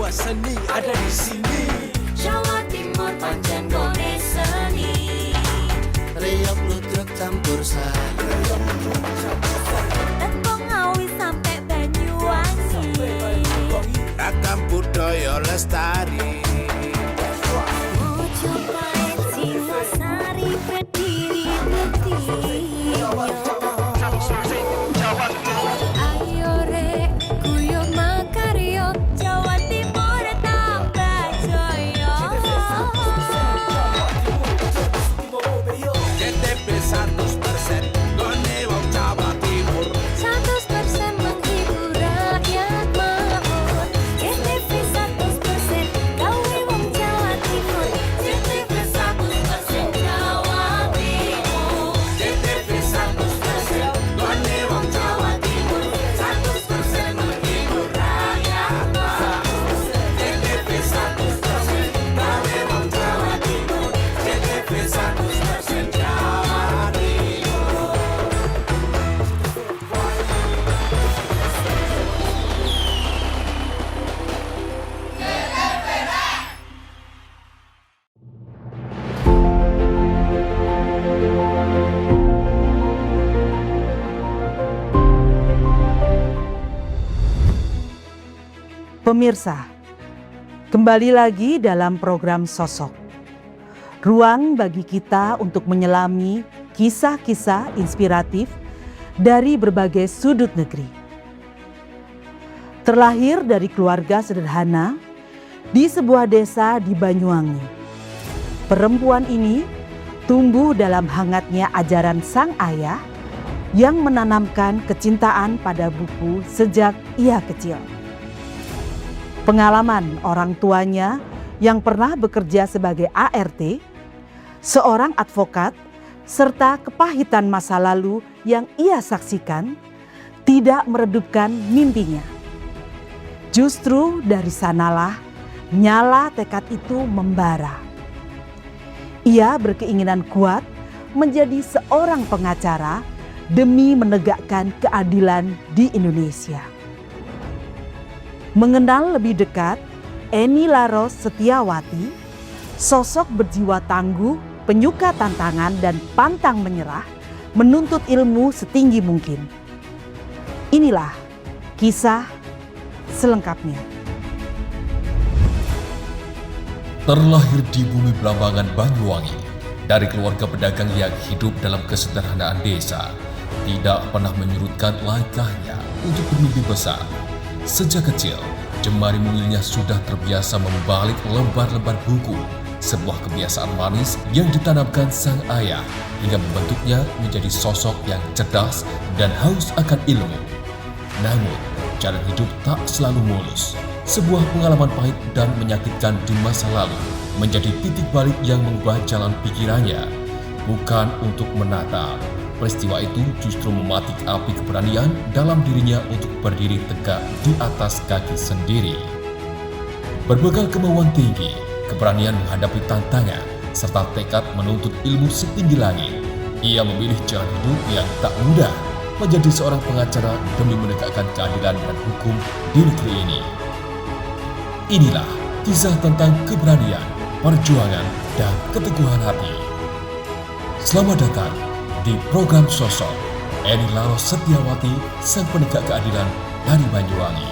semua seni ada di sini. Jawa Timur pancen gone seni. Riok ludruk campur sari. Tembung Ngawi sampai Banyuwangi. Ragam budaya lestari. Mojopahit Singosari berdiri berdiri. Ayo rek guyub makaryo Jawa Timur tambah jaya. KTP 100% gone wong Jawa Timur. 100% menghibur rakyat makmur. KTP 100% gawe wong Jawa Timur. KTP 100% Jawa Timur. KTP 100% gone wong Jawa Timur. 100% menghibur rakyat makmur. KTP 100% gawe wong Jawa Timur. KTP 100% Jawa Timur. Pemirsa, kembali lagi dalam program Sosok. Ruang bagi kita untuk menyelami kisah-kisah inspiratif dari berbagai sudut negeri. Terlahir dari keluarga sederhana di sebuah desa di Banyuwangi. Perempuan ini tumbuh dalam hangatnya ajaran sang ayah yang menanamkan kecintaan pada buku sejak ia kecil. Pengalaman orang tuanya yang pernah bekerja sebagai ART, seorang advokat, serta kepahitan masa lalu yang ia saksikan tidak meredupkan mimpinya. Justru dari sanalah nyala tekad itu membara. Ia berkeinginan kuat menjadi seorang pengacara demi menegakkan keadilan di Indonesia. Mengenal lebih dekat Eni Laros Setiawati, sosok berjiwa tangguh, penyuka tantangan dan pantang menyerah, menuntut ilmu setinggi mungkin. Inilah kisah selengkapnya. Terlahir di bumi Blambangan Banyuwangi, dari keluarga pedagang yang hidup dalam kesederhanaan desa, tidak pernah menyurutkan langkahnya untuk bermimpi besar. Sejak kecil, jemari mungilnya sudah terbiasa membalik lembar-lembar buku, sebuah kebiasaan manis yang ditanamkan sang ayah hingga membentuknya menjadi sosok yang cerdas dan haus akan ilmu. Namun, jalan hidup tak selalu mulus. Sebuah pengalaman pahit dan menyakitkan di masa lalu menjadi titik balik yang mengubah jalan pikirannya. Bukan untuk menata, peristiwa itu justru mematik api keberanian dalam dirinya untuk berdiri tegak di atas kaki sendiri. Berbekal kemauan tinggi, keberanian menghadapi tantangan, serta tekad menuntut ilmu setinggi langit, ia memilih jalan hidup yang tak mudah, menjadi seorang pengacara demi menegakkan keadilan dan hukum di negeri ini. Inilah kisah tentang keberanian, perjuangan, dan keteguhan hati. Selamat datang di program Sosok, Eni Laros Setiawati, sang penegak keadilan dari Banyuwangi.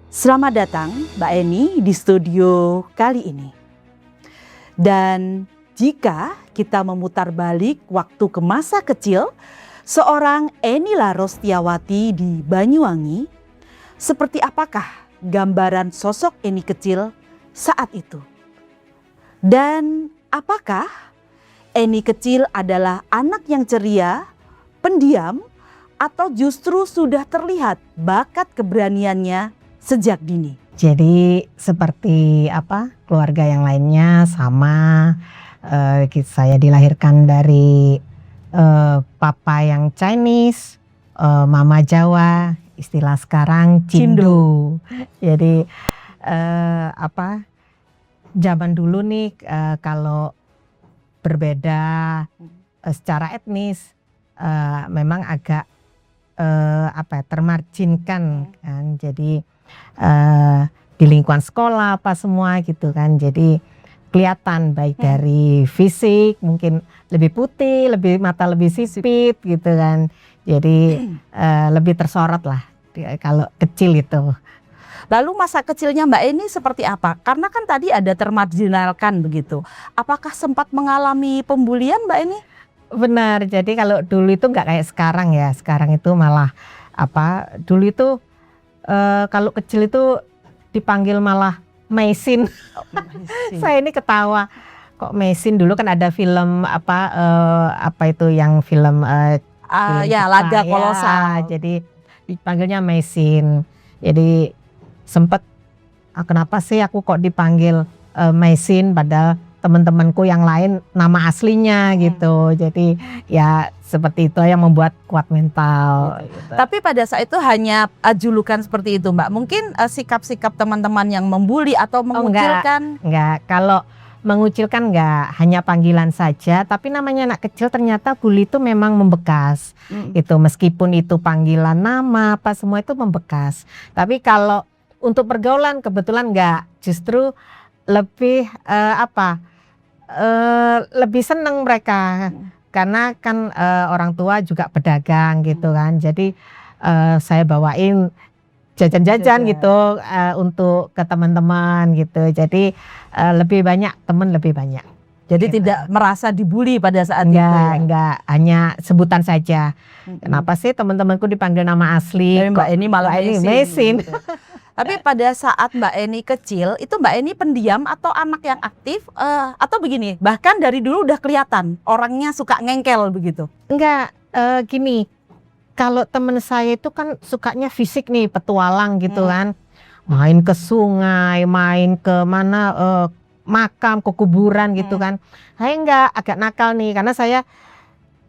Selamat datang Mbak Eni di studio kali ini. Dan jika kita memutar balik waktu ke masa kecil seorang Eni Laros Setiawati di Banyuwangi, seperti apakah gambaran sosok Eni kecil saat itu? Dan apakah Eni kecil adalah anak yang ceria, pendiam, atau justru sudah terlihat bakat keberaniannya sejak dini? Jadi seperti keluarga yang lainnya sama, saya dilahirkan dari papa yang Chinese, mama Jawa, istilah sekarang Cindo. Jadi zaman dulu nih kalau berbeda secara etnis memang agak termarginkan kan. Jadi di lingkungan sekolah apa semua gitu kan. Jadi kelihatan baik dari fisik, mungkin lebih putih, mata lebih sipit gitu kan. Jadi lebih tersorot lah kalau kecil itu. Lalu masa kecilnya Mbak Eni seperti apa? Karena kan tadi ada termarginalkan begitu. Apakah sempat mengalami pembulian Mbak Eni? Benar, jadi kalau dulu itu nggak kayak sekarang ya. Sekarang itu malah dulu itu kalau kecil itu dipanggil malah Maisin. Saya ini ketawa. Kok Maisin, dulu kan ada film itu yang film Ya, Jepang, Laga ya. Kolosal. Jadi dipanggilnya Maisin. Jadi sempet kenapa sih aku kok dipanggil Maisin padahal teman-temanku yang lain nama aslinya gitu. Jadi ya seperti itu yang membuat kuat mental. Gitu. Tapi pada saat itu hanya julukan seperti itu Mbak. Mungkin sikap-sikap teman-teman yang membuli atau mengucilkan. Enggak, kalau mengucilkan enggak, hanya panggilan saja. Tapi namanya anak kecil ternyata bully itu memang membekas. Gitu, meskipun itu panggilan nama apa semua itu membekas. Tapi kalau untuk pergaulan kebetulan enggak, justru lebih lebih seneng mereka. Karena kan orang tua juga pedagang gitu kan. Jadi saya bawain jajan-jajan gitu untuk ke teman-teman gitu. Jadi lebih banyak teman, lebih banyak. Jadi Gitu. tidak merasa dibully pada saat itu. Enggak, hanya sebutan saja. Kenapa sih teman-temanku dipanggil nama asli? Tapi Mbak Eni malah Maisin. gitu. Tapi pada saat Mbak Eni kecil, itu Mbak Eni pendiam atau anak yang aktif? Atau begini, bahkan dari dulu udah kelihatan orangnya suka ngengkel begitu? Enggak, gini. Kalau temen saya itu kan sukanya fisik nih, petualang gitu kan. Main ke sungai, main ke mana, makam, ke kuburan gitu kan. Saya enggak, agak nakal nih karena saya,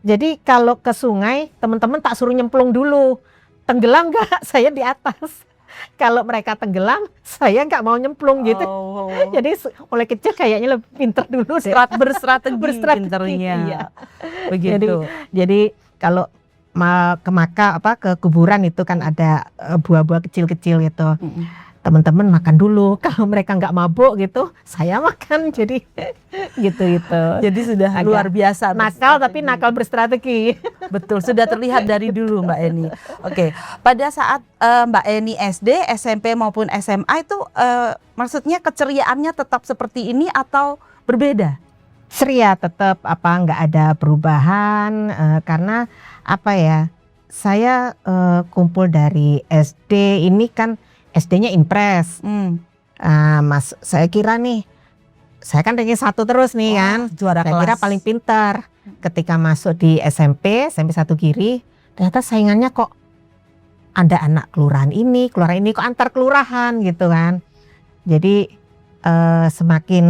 jadi kalau ke sungai teman-teman tak suruh nyemplung dulu. Tenggelam enggak? Saya di atas. Kalau mereka tenggelam, saya nggak mau nyemplung gitu. Jadi mulai kecil kayaknya lebih pinter dulu deh. Berstrategi pinternya. Iya. Begitu. Jadi kalau ke kuburan itu kan ada buah-buah kecil-kecil gitu. Teman-teman makan dulu. Kalau mereka nggak mabuk gitu, saya makan. Jadi gitu. Jadi sudah Agak luar biasa. Nakal tapi nakal berstrategi. Betul, sudah terlihat dari dulu Mbak Eni. Oke, pada saat Mbak Eni SD, SMP maupun SMA itu maksudnya keceriaannya tetap seperti ini atau berbeda? Ceria tetap, nggak ada perubahan karena saya kumpul dari SD ini kan SD-nya Impres. Saya kira nih, saya kan ranking 1 terus nih kan. Juara Saya kelas. kira paling pintar. Ketika masuk di SMP 1 Giri, ternyata saingannya kok ada anak kelurahan ini kok antar kelurahan gitu kan. Jadi semakin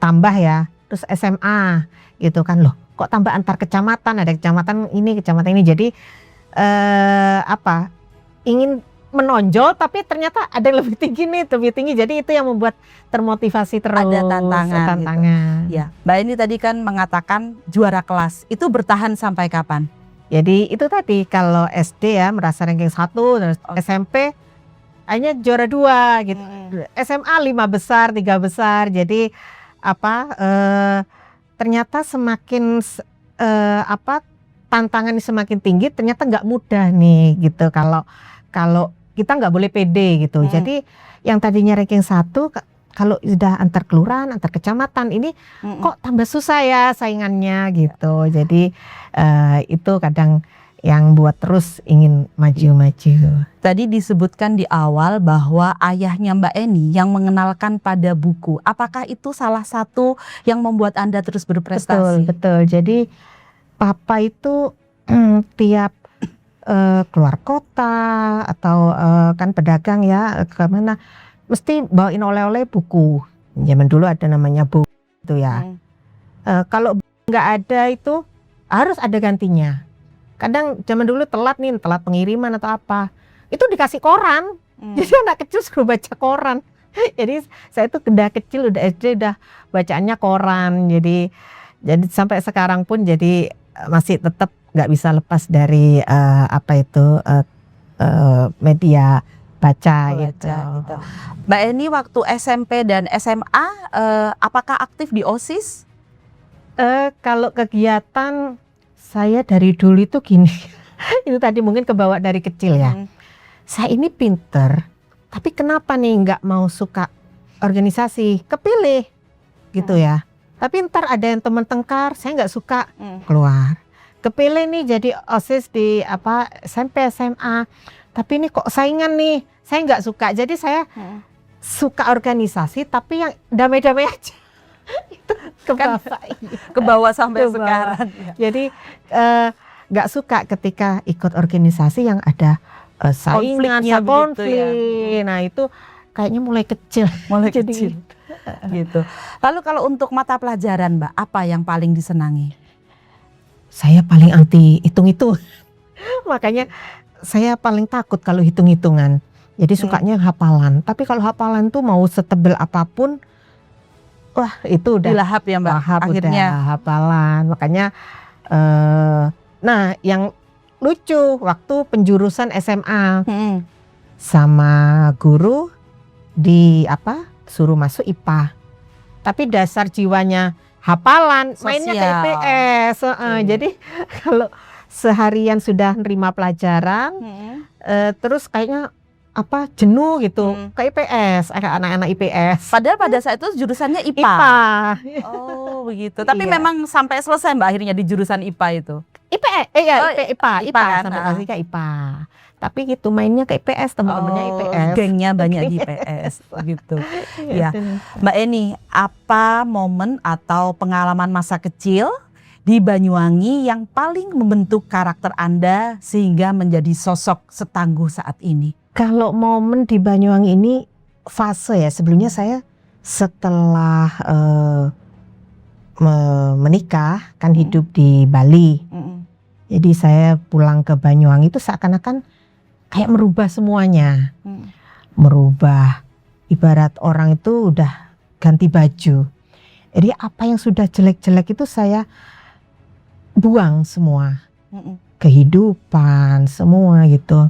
tambah ya. Terus SMA gitu kan, loh kok tambah antar kecamatan, ada kecamatan ini. Jadi ingin menonjol tapi ternyata ada yang lebih tinggi nih, lebih tinggi. Jadi itu yang membuat termotivasi terus. Ada tantangan. Gitu. Ya, Mbak Eni tadi kan mengatakan juara kelas. Itu bertahan sampai kapan? Jadi itu tadi kalau SD ya merasa ranking 1, terus SMP hanya juara 2 gitu. SMA 5 besar, 3 besar. Jadi ternyata semakin tantangan semakin tinggi, ternyata nggak mudah nih gitu. Kalau kita nggak boleh pede gitu. Jadi yang tadinya ranking 1 kalau sudah antar kelurahan, antar kecamatan ini kok tambah susah ya saingannya gitu. Jadi itu kadang yang buat terus ingin maju-maju. Tadi disebutkan di awal bahwa ayahnya Mbak Eni yang mengenalkan pada buku. Apakah itu salah satu yang membuat Anda terus berprestasi? Betul. Jadi papa itu tiap keluar kota atau kan pedagang ya kemana mesti bawain oleh-oleh buku. Zaman dulu ada namanya buku itu ya. Kalau nggak ada itu harus ada gantinya. Kadang zaman dulu telat pengiriman atau apa, itu dikasih koran. Jadi anak kecil suruh baca koran. Jadi saya itu udah kecil, udah SD udah bacaannya koran. Jadi sampai sekarang pun jadi masih tetap nggak bisa lepas dari media baca gitu. gitu. Mbak Eni waktu SMP dan SMA apakah aktif di OSIS? Kalau kegiatan saya dari dulu itu gini, itu tadi mungkin kebawa dari kecil ya. Saya ini pinter, tapi kenapa nih nggak mau suka organisasi? Kepilih gitu ya. Tapi ntar ada yang teman tengkar, saya nggak suka, keluar. Kepilih nih jadi OSIS di SMP SMA. Tapi ini kok saingan nih, saya nggak suka. Jadi saya suka organisasi, tapi yang damai-damai aja. Itu Ke bawah sampai Ke bawah. sekarang. Jadi nggak suka ketika ikut organisasi yang ada saingan, Konfliknya begitu konflik. Nah itu kayaknya mulai kecil. Mulai Jadi, kecil. Gitu. Lalu kalau untuk mata pelajaran Mbak, apa yang paling disenangi? Saya paling anti hitung-hitung. Makanya saya paling takut kalau hitung-hitungan. Jadi sukanya hafalan. Tapi kalau hafalan tuh mau setebel apapun, wah itu udah Dilahap ya Mbak, lahap, akhirnya. udah hafalan. Makanya nah yang lucu waktu penjurusan SMA sama guru suruh masuk IPA. Tapi dasar jiwanya hafalan, mainnya ke Sosial. IPS. Jadi kalau seharian sudah nerima pelajaran, terus kayaknya jenuh gitu ke IPS, anak-anak IPS. Padahal pada saat itu jurusannya IPA. IPA. Oh begitu. Tapi Iya. memang sampai selesai Mbak akhirnya di jurusan IPA itu. IPA kan? sampai akhirnya IPA. Tapi gitu mainnya ke IPS, teman-temannya IPS. Gengnya banyak di IPS gitu. Ya. Mbak Eni, apa momen atau pengalaman masa kecil di Banyuwangi yang paling membentuk karakter Anda sehingga menjadi sosok setangguh saat ini? Kalau momen di Banyuwangi ini fase ya. Sebelumnya saya setelah menikah kan hidup di Bali. Jadi saya pulang ke Banyuwangi itu seakan-akan kayak merubah semuanya. Merubah, ibarat orang itu udah ganti baju. Jadi apa yang sudah jelek-jelek itu saya buang semua. Kehidupan semua gitu.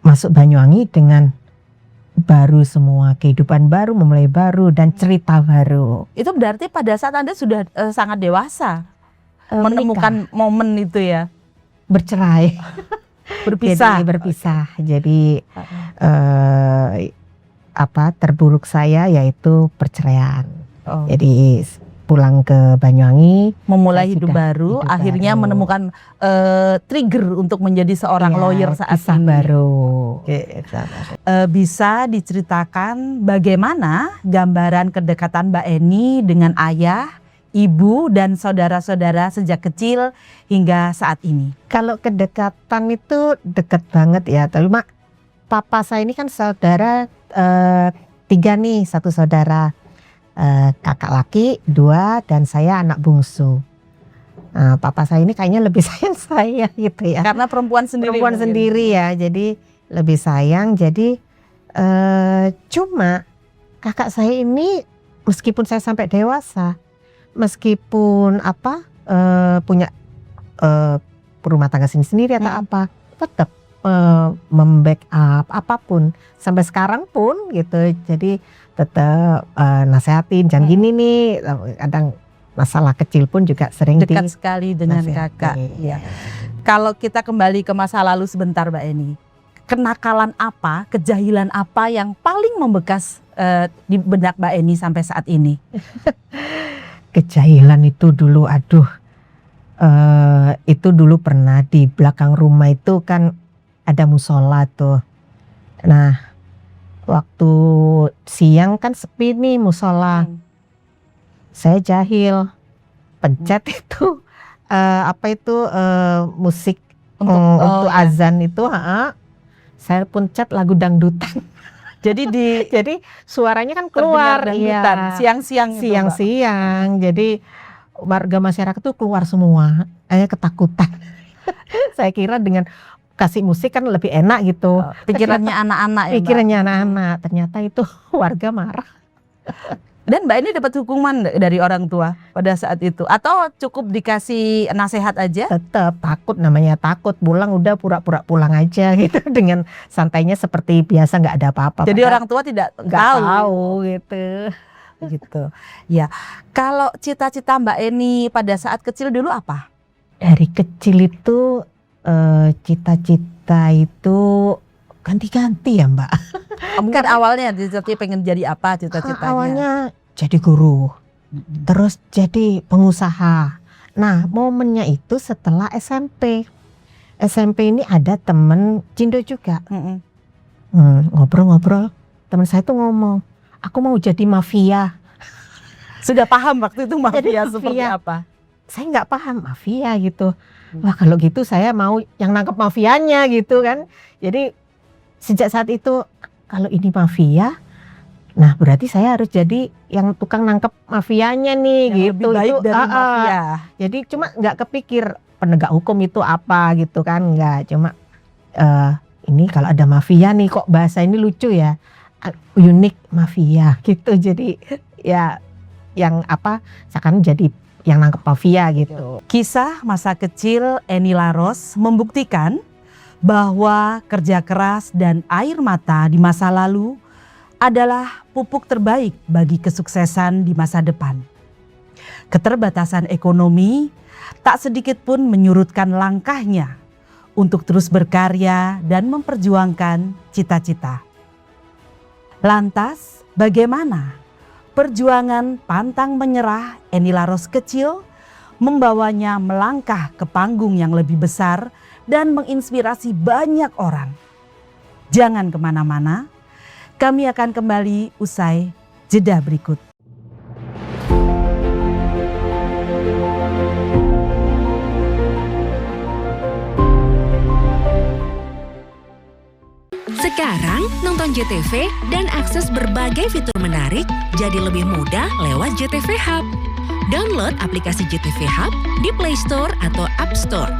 Masuk Banyuwangi dengan baru semua, kehidupan baru, memulai baru dan cerita baru. Itu berarti pada saat Anda sudah sangat dewasa menemukan Menikah, momen itu ya, bercerai, berpisah. Jadi berpisah. Jadi terburuk saya yaitu perceraian. Oh. Jadi pulang ke Banyuwangi, Memulai saya hidup sudah baru, hidup akhirnya baru. menemukan trigger untuk menjadi seorang ya, lawyer saat kisah ini. baru. Bisa diceritakan bagaimana gambaran kedekatan Mbak Eni dengan ayah, ibu, dan saudara-saudara sejak kecil hingga saat ini? Kalau kedekatan itu dekat banget ya. Tapi papa saya ini kan saudara 3 nih, 1 saudara. Kakak laki 2 dan saya anak bungsu. Nah, papa saya ini kayaknya lebih sayang saya gitu ya. Karena perempuan sendiri. Perempuan mungkin. sendiri ya, jadi lebih sayang. Jadi cuma kakak saya ini meskipun saya sampai dewasa, meskipun punya rumah tangga sendiri atau apa, tetap membackup apapun sampai sekarang pun gitu. Jadi tetap nasehatin, jangan gini nih. Kadang masalah kecil pun juga sering Dekat sekali dengan dinasehati. kakak. Ya. Kalau kita kembali ke masa lalu sebentar Mbak Eni, kenakalan apa, kejahilan apa yang paling membekas di benak Mbak Eni sampai saat ini? Kejahilan itu dulu, itu dulu pernah di belakang rumah itu kan ada musola tuh. Nah, waktu siang kan sepi nih musola. Saya jahil, pencet itu musik untuk ya. azan itu. Saya pencet lagu dangdutan. Jadi suaranya kan keluar dangdutan, iya. siang-siang itu, Mbak. Siang-siang. Jadi warga masyarakat tuh keluar semua. Saya ketakutan. Saya kira dengan kasih musik kan lebih enak gitu. Pikirannya anak-anak ya Mbak? Pikirannya anak-anak. Ternyata itu warga marah. Dan Mbak ini dapat hukuman nggak dari orang tua pada saat itu? Atau cukup dikasih nasihat aja? Tetap takut, namanya takut, pulang udah pura-pura pulang aja gitu dengan santainya seperti biasa, nggak ada apa-apa. Jadi Padahal orang tua tidak nggak tahu gitu. gitu. Ya, kalau cita-cita Mbak Eni pada saat kecil dulu apa? Dari kecil itu cita-cita itu ganti-ganti ya Mbak. Mungkin awalnya cita-cita pengen jadi apa cita-citanya? Awalnya jadi guru, terus jadi pengusaha. Nah momennya itu setelah SMP. SMP ini ada temen Cindo juga. Ngobrol-ngobrol, teman saya tuh ngomong, aku mau jadi mafia. Sudah paham waktu itu mafia Jadi seperti mafia. apa? Saya nggak paham mafia gitu. Wah kalau gitu saya mau yang nangkep mafianya gitu kan. Jadi sejak saat itu kalau ini mafia, nah berarti saya harus jadi yang tukang nangkep mafianya nih Yang gitu. lebih baik Itu, dari mafia. Jadi cuma nggak kepikir penegak hukum itu apa gitu kan, nggak. Cuma ini kalau ada mafia nih, kok bahasa ini lucu ya, unik mafia gitu. Jadi ya yang apa, seakan jadi yang nangkep mafia gitu. Kisah masa kecil Eni Laros membuktikan bahwa kerja keras dan air mata di masa lalu adalah pupuk terbaik bagi kesuksesan di masa depan. Keterbatasan ekonomi tak sedikit pun menyurutkan langkahnya untuk terus berkarya dan memperjuangkan cita-cita. Lantas, bagaimana perjuangan pantang menyerah Eni Laros kecil membawanya melangkah ke panggung yang lebih besar dan menginspirasi banyak orang? Jangan kemana-mana, kami akan kembali usai jeda berikut. Sekarang nonton JTV dan akses berbagai fitur menarik jadi lebih mudah lewat JTV Hub. Download aplikasi JTV Hub di Play Store atau App Store.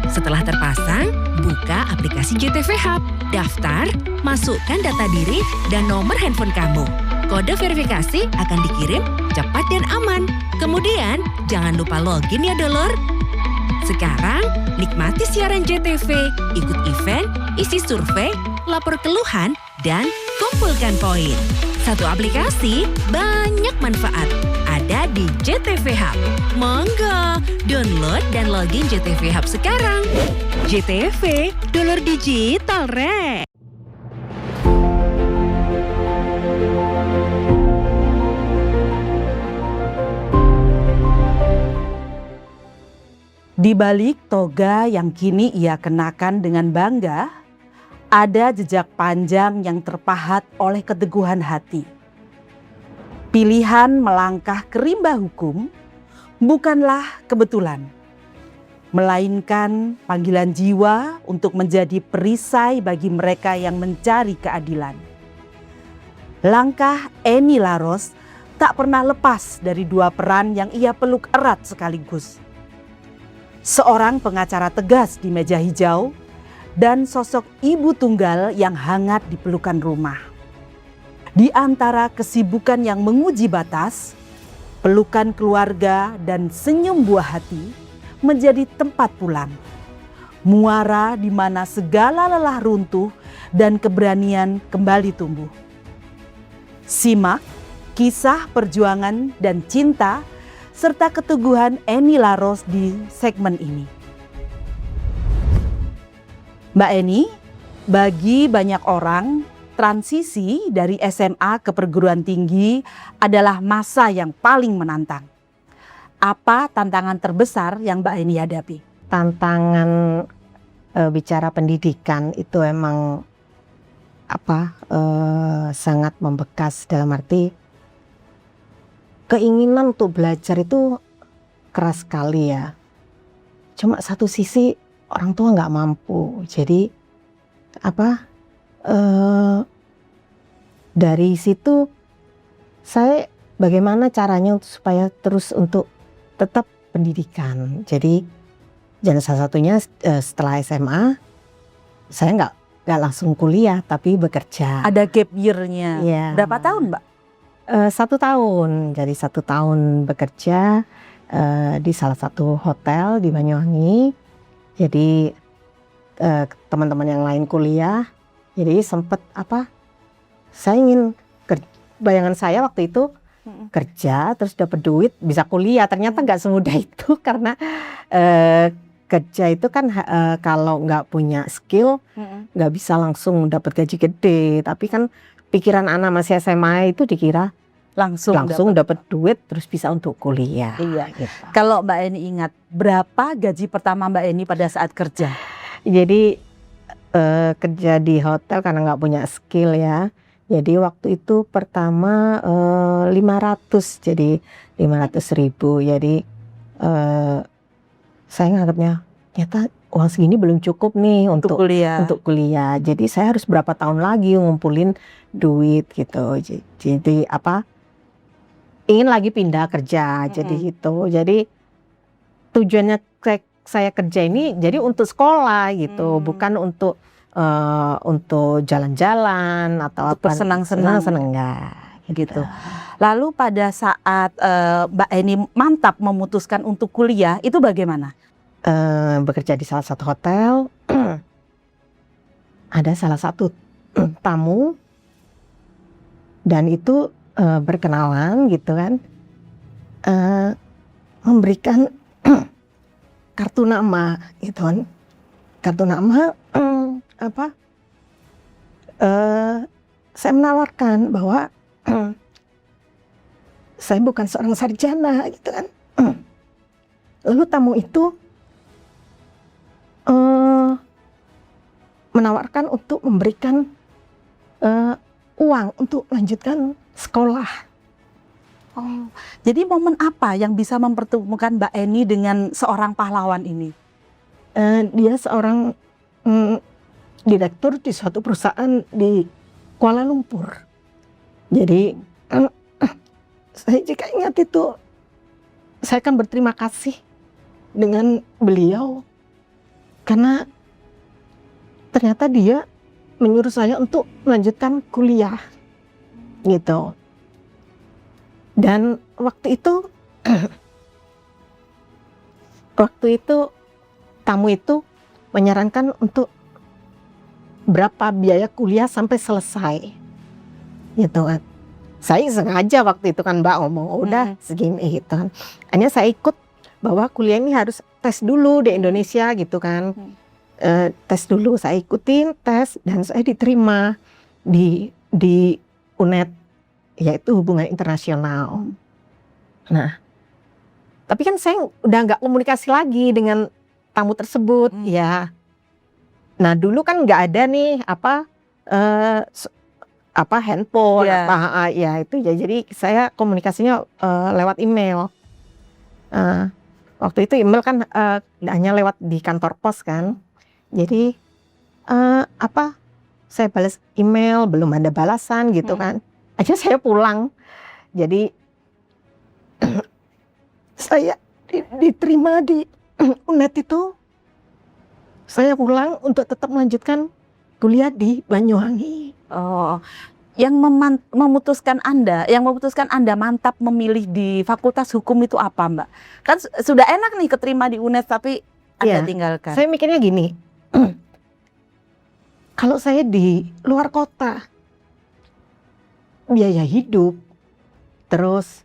Setelah terpasang, buka aplikasi JTV Hub, daftar, masukkan data diri dan nomor handphone kamu. Kode verifikasi akan dikirim cepat dan aman. Kemudian, jangan lupa login ya dulur. Sekarang, nikmati siaran JTV, ikut event, isi survei, lapor keluhan, dan kumpulkan poin. Satu aplikasi, banyak manfaat. Ada di JTV Hub. Monggo, download dan login JTV Hub sekarang. JTV, dulur digital re. Di balik toga yang kini ia kenakan dengan bangga, ada jejak panjang yang terpahat oleh keteguhan hati. Pilihan melangkah ke rimba hukum bukanlah kebetulan, melainkan panggilan jiwa untuk menjadi perisai bagi mereka yang mencari keadilan. Langkah Eni Laros tak pernah lepas dari dua peran yang ia peluk erat sekaligus. Seorang pengacara tegas di meja hijau dan sosok ibu tunggal yang hangat di pelukan rumah. Di antara kesibukan yang menguji batas, pelukan keluarga dan senyum buah hati menjadi tempat pulang. Muara di mana segala lelah runtuh dan keberanian kembali tumbuh. Simak kisah perjuangan dan cinta serta keteguhan Eni Laros di segmen ini. Mbak Eni, bagi banyak orang, transisi dari SMA ke perguruan tinggi adalah masa yang paling menantang. Apa tantangan terbesar yang Mbak Eni hadapi? Tantangan bicara pendidikan itu emang sangat membekas, dalam arti keinginan untuk belajar itu keras sekali ya. Cuma satu sisi orang tua nggak mampu, jadi dari situ saya bagaimana caranya supaya terus untuk tetap pendidikan. Jadi dan salah satunya setelah SMA saya nggak langsung kuliah tapi bekerja. Ada gap year-nya. Iya. Berapa tahun, Mbak? 1 tahun, jadi 1 tahun bekerja di salah satu hotel di Banyuwangi. Jadi teman-teman yang lain kuliah, jadi sempet saya ingin bayangan saya waktu itu kerja terus dapat duit bisa kuliah. Ternyata nggak semudah itu karena kerja itu kan kalau nggak punya skill nggak bisa langsung dapat gaji gede. Tapi kan pikiran anak masih SMA itu dikira langsung dapat duit terus bisa untuk kuliah. Iya. Gitu. Kalau Mbak Eni ingat, berapa gaji pertama Mbak Eni pada saat kerja? Jadi kerja di hotel karena nggak punya skill ya. Jadi waktu itu pertama 500, jadi 500.000. Jadi saya nganggapnya ternyata uang segini belum cukup nih untuk kuliah. Jadi saya harus berapa tahun lagi ngumpulin duit gitu. Jadi ingin lagi pindah kerja. Jadi gitu. Jadi tujuannya saya kerja ini jadi untuk sekolah gitu, bukan untuk jalan-jalan atau untuk bersenang-senang enggak gitu. Lalu pada saat Mbak Eni mantap memutuskan untuk kuliah, itu bagaimana? Bekerja di salah satu hotel, ada salah satu tamu dan itu berkenalan gitu kan, memberikan kartu nama gitu kan. Kartu nama saya menawarkan bahwa saya bukan seorang sarjana gitu kan. Lalu tamu itu menawarkan untuk memberikan uang untuk melanjutkan sekolah. Oh, jadi momen apa yang bisa mempertemukan Mbak Eni dengan seorang pahlawan ini? Dia seorang direktur di suatu perusahaan di Kuala Lumpur. Jadi saya jika ingat itu, saya akan berterima kasih dengan beliau karena ternyata dia menyuruh saya untuk melanjutkan kuliah gitu. Dan waktu itu tamu itu menyarankan untuk berapa biaya kuliah sampai selesai gitu kan. Saya sengaja waktu itu kan Mbak ngomong udah segini gitu kan. Hanya saya ikut bahwa kuliah ini harus tes dulu di Indonesia gitu kan. Tes dulu, saya ikutin tes dan saya diterima di UNED, yaitu hubungan internasional. Nah, tapi kan saya udah nggak komunikasi lagi dengan tamu tersebut ya. Nah dulu kan nggak ada nih handphone ya itu ya, jadi saya komunikasinya lewat email. Waktu itu email kan hanya lewat di kantor pos kan. Jadi saya balas email belum ada balasan gitu kan. Akhirnya saya pulang. Jadi saya diterima di UNED itu. Saya pulang untuk tetap melanjutkan kuliah di Banyuwangi. Oh, yang memutuskan Anda mantap memilih di Fakultas Hukum itu apa, Mbak? Kan sudah enak nih keterima di UNED tapi Anda tinggalkan. Saya mikirnya gini, kalau saya di luar kota, biaya hidup, terus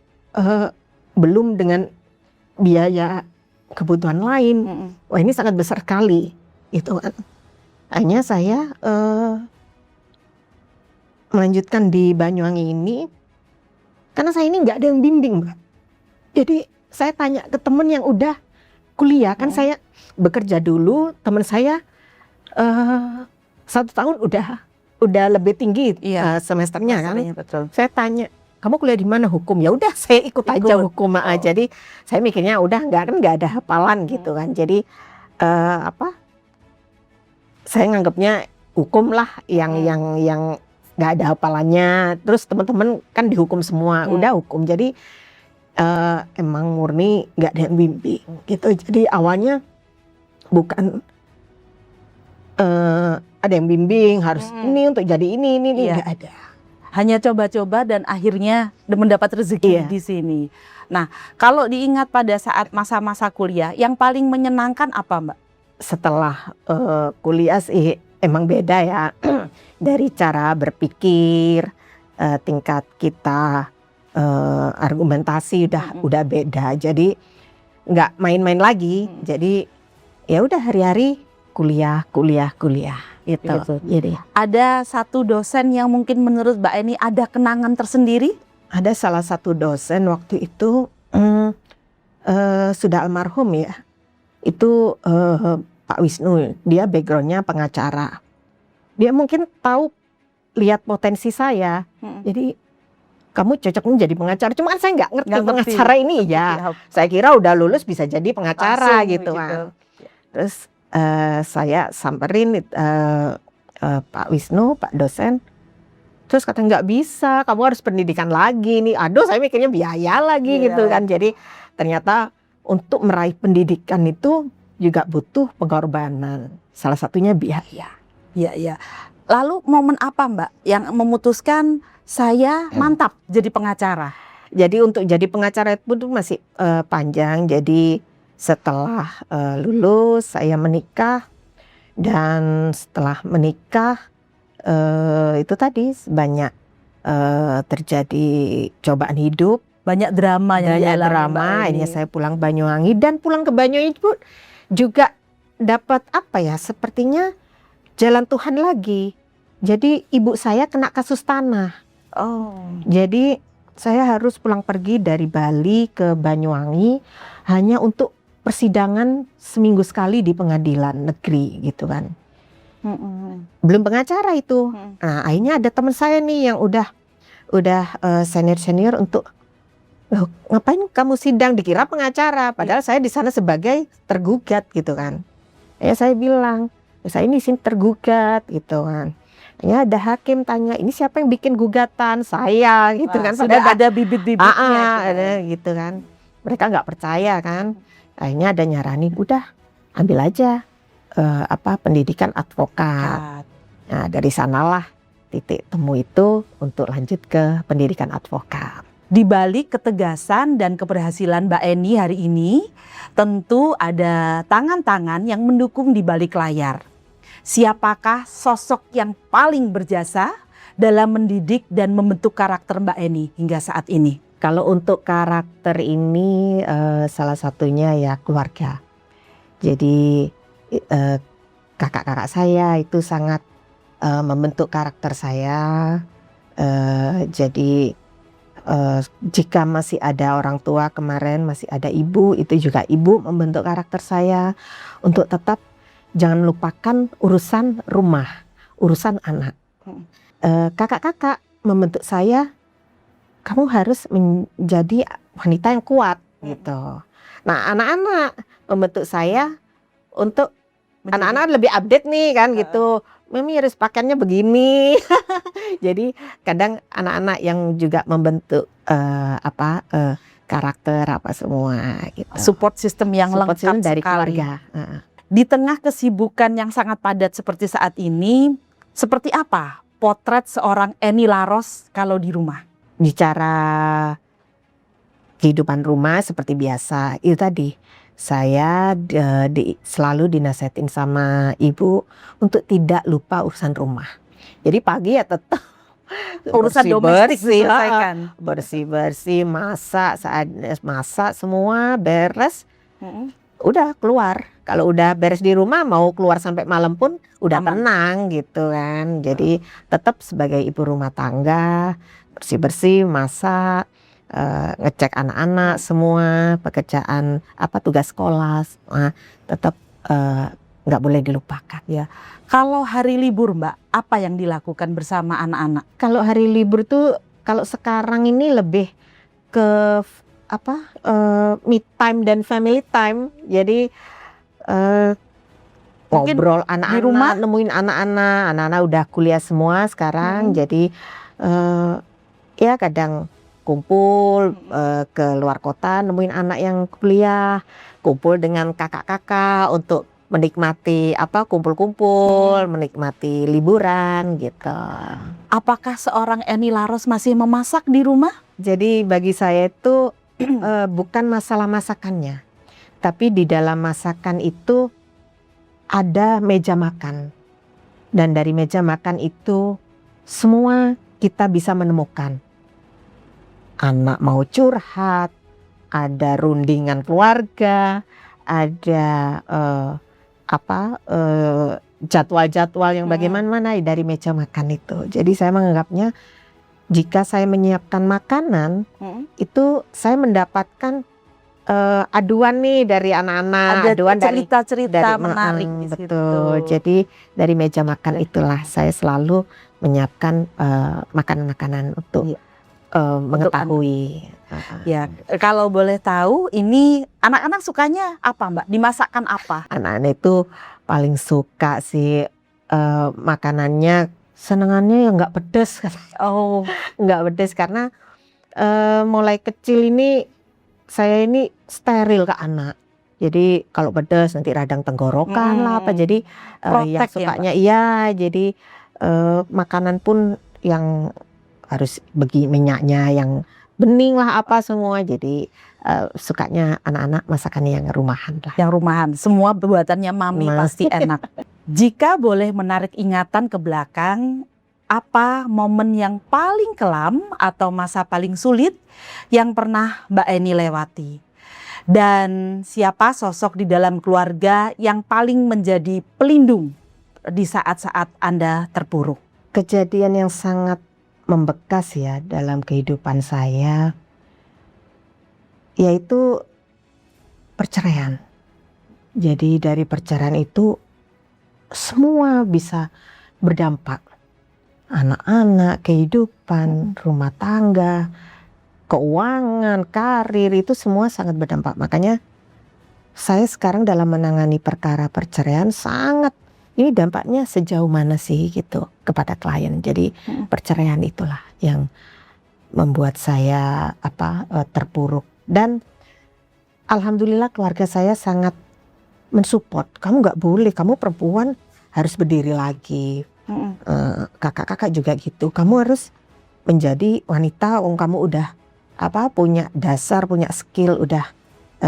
belum dengan biaya kebutuhan lain, wah ini sangat besar sekali, itu kan. Hanya saya melanjutkan di Banyuwangi ini karena saya ini nggak ada yang bimbing, Mbak. Jadi saya tanya ke temen yang udah kuliah, kan saya bekerja dulu, teman saya 1 tahun udah lebih tinggi semesternya kan. Betul. Saya tanya, kamu kuliah di mana? Hukum. Ya udah saya ikut aja hukum. Jadi saya mikirnya udah nggak ada hafalan gitu kan. Jadi saya nganggapnya hukum lah yang nggak ada hafalannya. Terus teman-teman kan dihukum semua, udah hukum. Jadi emang murni nggak ada yang bimbing gitu. Jadi awalnya bukan ada yang bimbing harus ini untuk jadi ini nggak ada. Hanya coba-coba dan akhirnya mendapat rezeki Iya. di sini. Nah, kalau diingat pada saat masa-masa kuliah, yang paling menyenangkan apa, Mbak? Setelah kuliah sih emang beda ya dari cara berpikir, tingkat kita argumentasi udah beda. Jadi nggak main-main lagi. Jadi ya udah hari-hari kuliah gitu. Gitu. Jadi Ada satu dosen yang mungkin menurut Mbak Eni ada kenangan tersendiri? ada salah satu dosen waktu itu sudah almarhum ya. Itu Pak Wisnu, dia backgroundnya pengacara. Dia mungkin tahu lihat potensi saya. Jadi kamu cocok jadi pengacara. Cuma saya nggak ngerti pengacara ini ya. Saya kira udah lulus bisa jadi pengacara Langsung gitu kan. Terus saya samperin Pak Wisnu, Pak dosen. Terus kata nggak bisa, kamu harus pendidikan lagi nih. Aduh, saya mikirnya biaya lagi gitu kan. Jadi ternyata untuk meraih pendidikan itu juga butuh pengorbanan. Salah satunya biaya. Iya. Lalu momen apa, Mbak, yang memutuskan saya mantap jadi pengacara? Jadi untuk jadi pengacara itu masih panjang. Jadi setelah lulus saya menikah, dan setelah menikah itu tadi banyak terjadi cobaan hidup, Banyak drama yang banyak dialami Mbak drama. Eni. Akhirnya saya pulang Banyuwangi, dan pulang ke Banyuwangi pun juga dapat apa ya, sepertinya jalan Tuhan lagi. Jadi ibu saya kena kasus tanah. Oh. Jadi saya harus pulang pergi dari Bali ke Banyuwangi hanya untuk persidangan seminggu sekali di pengadilan negeri gitu kan. Belum pengacara itu. Nah, akhirnya ada teman saya nih yang udah senior untuk, loh, ngapain kamu sidang, dikira pengacara, padahal saya di sana sebagai tergugat gitu kan. Ya saya bilang, saya ini sini tergugat gitu kan. Ya ada hakim tanya, ini siapa yang bikin gugatan? Saya gitu kan. Sudah Padahal ada bibit-bibitnya. ada gitu kan. Mereka nggak percaya kan. Akhirnya ada nyaranin, udah ambil aja pendidikan advokat. Nah, dari sanalah titik temu itu untuk lanjut ke pendidikan advokat. Di balik ketegasan dan keberhasilan Mbak Eni hari ini, tentu ada tangan-tangan yang mendukung di balik layar. Siapakah sosok yang paling berjasa dalam mendidik dan membentuk karakter Mbak Eni hingga saat ini? Kalau untuk karakter ini salah satunya ya keluarga. Jadi kakak-kakak saya itu sangat membentuk karakter saya. Jadi jika masih ada orang tua, kemarin masih ada ibu, itu juga ibu membentuk karakter saya untuk tetap jangan lupakan urusan rumah, urusan anak. Kakak-kakak membentuk saya, kamu harus menjadi wanita yang kuat gitu. Nah, anak-anak membentuk saya untuk anak-anak lebih update nih kan gitu. Mami harus pakaiannya begini. Jadi kadang anak-anak yang juga membentuk karakter apa semua gitu. Support system yang Support lengkap system dari sekali. keluarga. Di tengah kesibukan yang sangat padat seperti saat ini, seperti apa potret seorang Eni Laros kalau di rumah? Bicara kehidupan rumah seperti biasa, itu tadi saya selalu dinasihatin sama ibu untuk tidak lupa urusan rumah. Jadi pagi ya tetap Urusan domestik diselesaikan. bersih-bersih, masak, saat masak semua beres, udah keluar. Kalau udah beres di rumah mau keluar sampai malam pun udah Aman. tenang gitu kan. Jadi tetap sebagai ibu rumah tangga, bersih-bersih, masak, ngecek anak-anak semua, pekerjaan tugas sekolah, tetap nggak boleh dilupakan. Kalau hari libur Mbak, apa yang dilakukan bersama anak-anak? Kalau hari libur tuh, kalau sekarang ini lebih ke me time dan family time. Jadi Mungkin ngobrol di anak-anak, rumah? nemuin anak-anak udah kuliah semua sekarang. Jadi ya kadang kumpul ke luar kota, nemuin anak yang kuliah, kumpul dengan kakak-kakak untuk menikmati kumpul-kumpul, menikmati liburan gitu. Apakah seorang Eni Laros masih memasak di rumah? Jadi bagi saya itu bukan masalah masakannya, tapi di dalam masakan itu ada meja makan. Dan dari meja makan itu semua kita bisa menemukan. Anak mau curhat, ada rundingan keluarga, ada jadwal-jadwal yang bagaimana dari meja makan itu. Jadi saya menganggapnya jika saya menyiapkan makanan itu saya mendapatkan aduan nih dari anak-anak, Ada aduan cerita-cerita menarik di situ. betul. Jadi dari meja makan itulah saya selalu menyiapkan makanan-makanan untuk Iya. mengetahui. Ya, kalau boleh tahu, ini anak-anak sukanya apa, Mbak? Dimasakkan apa? Anak-anak itu paling suka sih makanannya, senengannya yang nggak pedes. Oh, Nggak pedes karena mulai kecil ini saya ini steril ke anak. Jadi kalau pedes nanti radang tenggorokan lah apa. Jadi yang Protek ya, sukanya iya. Jadi makanan pun yang harus minyaknya yang bening lah apa semua. Jadi sukanya anak-anak masakan yang rumahan lah. yang rumahan. Semua buatannya Mami pasti enak. Jika boleh menarik ingatan ke belakang, apa momen yang paling kelam atau masa paling sulit yang pernah Mbak Eni lewati? Dan siapa sosok di dalam keluarga yang paling menjadi pelindung di saat-saat Anda terpuruk? Kejadian yang sangat membekas ya dalam kehidupan saya yaitu perceraian. Jadi dari perceraian itu semua bisa berdampak. Anak-anak, kehidupan, rumah tangga, keuangan, karir itu semua sangat berdampak. Makanya saya sekarang dalam menangani perkara perceraian sangat ini dampaknya sejauh mana sih gitu kepada klien. Jadi perceraian itulah yang membuat saya terpuruk dan alhamdulillah keluarga saya sangat mensupport. Kamu nggak boleh, kamu perempuan harus berdiri lagi. Kakak-kakak juga gitu. Kamu harus menjadi wanita. Kamu udah punya dasar, punya skill, udah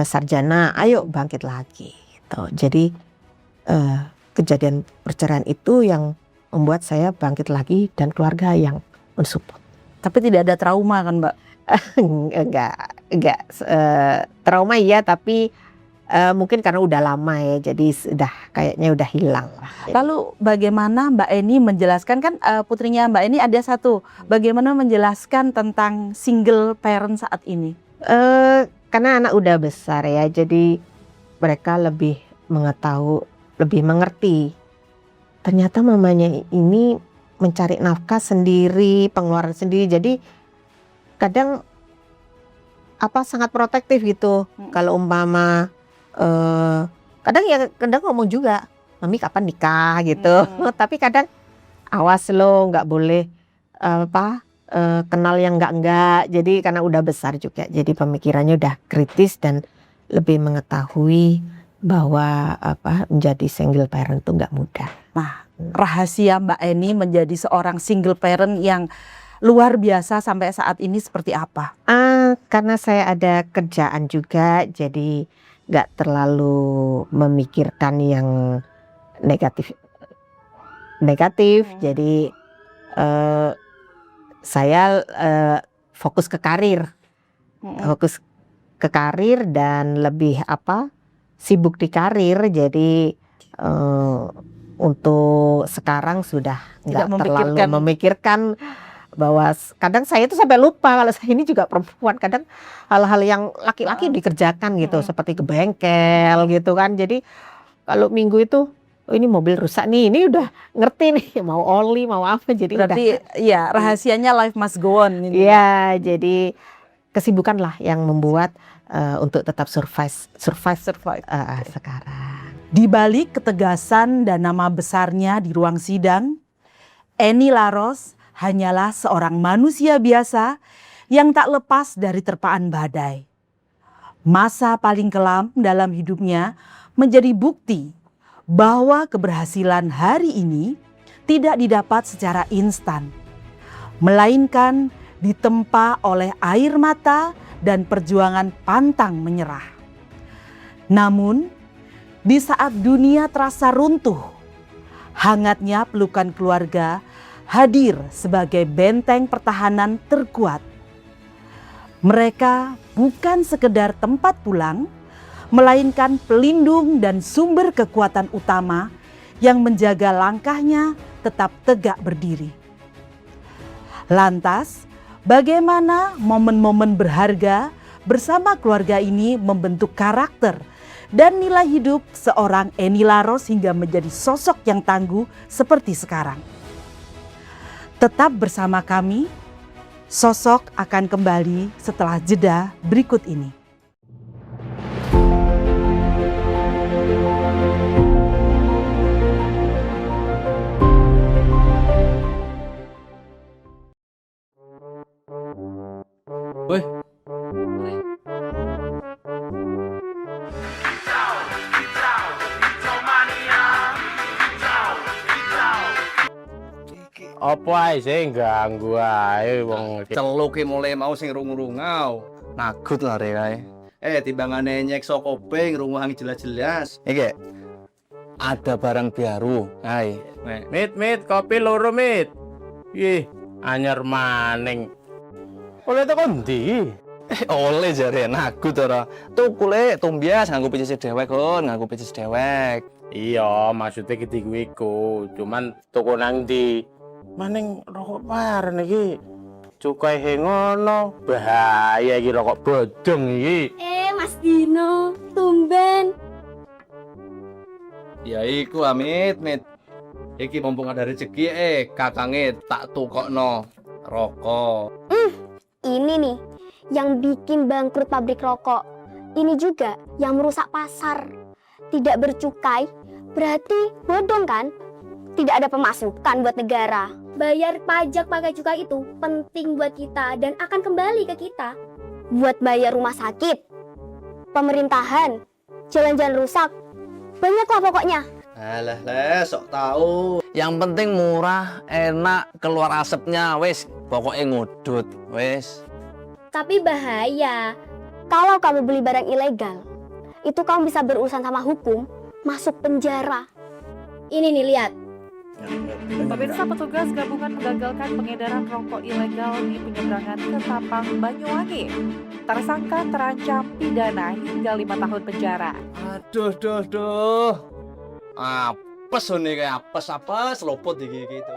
sarjana. Ayo bangkit lagi. Gitu. Jadi kejadian perceraian itu yang membuat saya bangkit lagi dan keluarga yang mensupport. Tapi tidak ada trauma kan, Mbak? Enggak. Trauma iya, tapi mungkin karena udah lama ya, jadi kayaknya udah hilang lah. Lalu bagaimana Mbak Eni menjelaskan, kan putrinya Mbak Eni ada satu, bagaimana menjelaskan tentang single parent saat ini? Karena anak udah besar ya, jadi mereka lebih mengetahui, lebih mengerti. Ternyata mamanya ini mencari nafkah sendiri, pengeluaran sendiri, jadi kadang sangat protektif gitu. Kalau umpama kadang ngomong juga, Mami kapan nikah gitu. Tapi kadang awas lo, nggak boleh kenal yang enggak. Jadi karena udah besar juga, jadi pemikirannya udah kritis dan lebih mengetahui bahwa menjadi single parent itu nggak mudah. Nah, rahasia Mbak Eni menjadi seorang single parent yang luar biasa sampai saat ini seperti apa? Karena saya ada kerjaan juga, jadi nggak terlalu memikirkan yang negatif. Jadi saya fokus ke karir, dan lebih sibuk di karir. Jadi untuk sekarang sudah nggak terlalu memikirkan bahwa kadang saya itu sampai lupa kalau saya ini juga perempuan, kadang hal-hal yang laki-laki dikerjakan gitu, seperti ke bengkel gitu kan. Jadi kalau minggu itu ini mobil rusak nih, ini udah ngerti nih mau oli mau apa, jadi berarti ya rahasianya life must go on. Iya, jadi kesibukan lah yang membuat untuk tetap survive sekarang. Di balik ketegasan dan nama besarnya di ruang sidang, Eni Laros hanyalah seorang manusia biasa yang tak lepas dari terpaan badai. Masa paling kelam dalam hidupnya menjadi bukti bahwa keberhasilan hari ini tidak didapat secara instan, melainkan ditempa oleh air mata dan perjuangan pantang menyerah. Namun, di saat dunia terasa runtuh, hangatnya pelukan keluarga hadir sebagai benteng pertahanan terkuat. Mereka bukan sekedar tempat pulang, melainkan pelindung dan sumber kekuatan utama yang menjaga langkahnya tetap tegak berdiri. Lantas, bagaimana momen-momen berharga bersama keluarga ini membentuk karakter dan nilai hidup seorang Eni Laros hingga menjadi sosok yang tangguh seperti sekarang? Tetap bersama kami, Sosok akan kembali setelah jeda berikut ini. Woi. Apa ae sing ganggu ae wong Celuke mulai mau sing rungu-rungau. Nagut lah rek kae. Timbangane nyek saka kuping runguhangi jelas-jelas. Iki ada barang baru. Hai. mit kopi loro mit. Ih, anyar maning. Oleh teko ndi? Oleh jare nagut ora. Tukule tombias nganggo picis dewek kon, nganggo picis dewek. Iya, maksudnya ketiku iku. Cuman toko nang ndi? Maning rokok paren iki. Cukai ngono, bahaya iki rokok bodong iki. Mas Dino, tumben. Ya iku Amit. Iki mumpung ada rezeki kakange tak tukokno rokok. Ini nih yang bikin bangkrut pabrik rokok. Ini juga yang merusak pasar. Tidak bercukai berarti bodong kan? Tidak ada pemasukan buat negara. Bayar pajak pakai cukai itu penting buat kita dan akan kembali ke kita. Buat bayar rumah sakit, pemerintahan, jalan-jalan rusak, banyaklah pokoknya. Alah sok tahu. Yang penting murah, enak, keluar asapnya, wes. Pokoknya ngudut, wes. Tapi bahaya, kalau kamu beli barang ilegal, itu kamu bisa berurusan sama hukum, masuk penjara. Ini nih lihat. Pemirsa, petugas gabungan menggagalkan pengedaran rokok ilegal di penyeberangan Ketapang, Banyuwangi. Tersangka terancam pidana hingga 5 tahun penjara. Aduh. Apes nih kayak apes lopot gitu.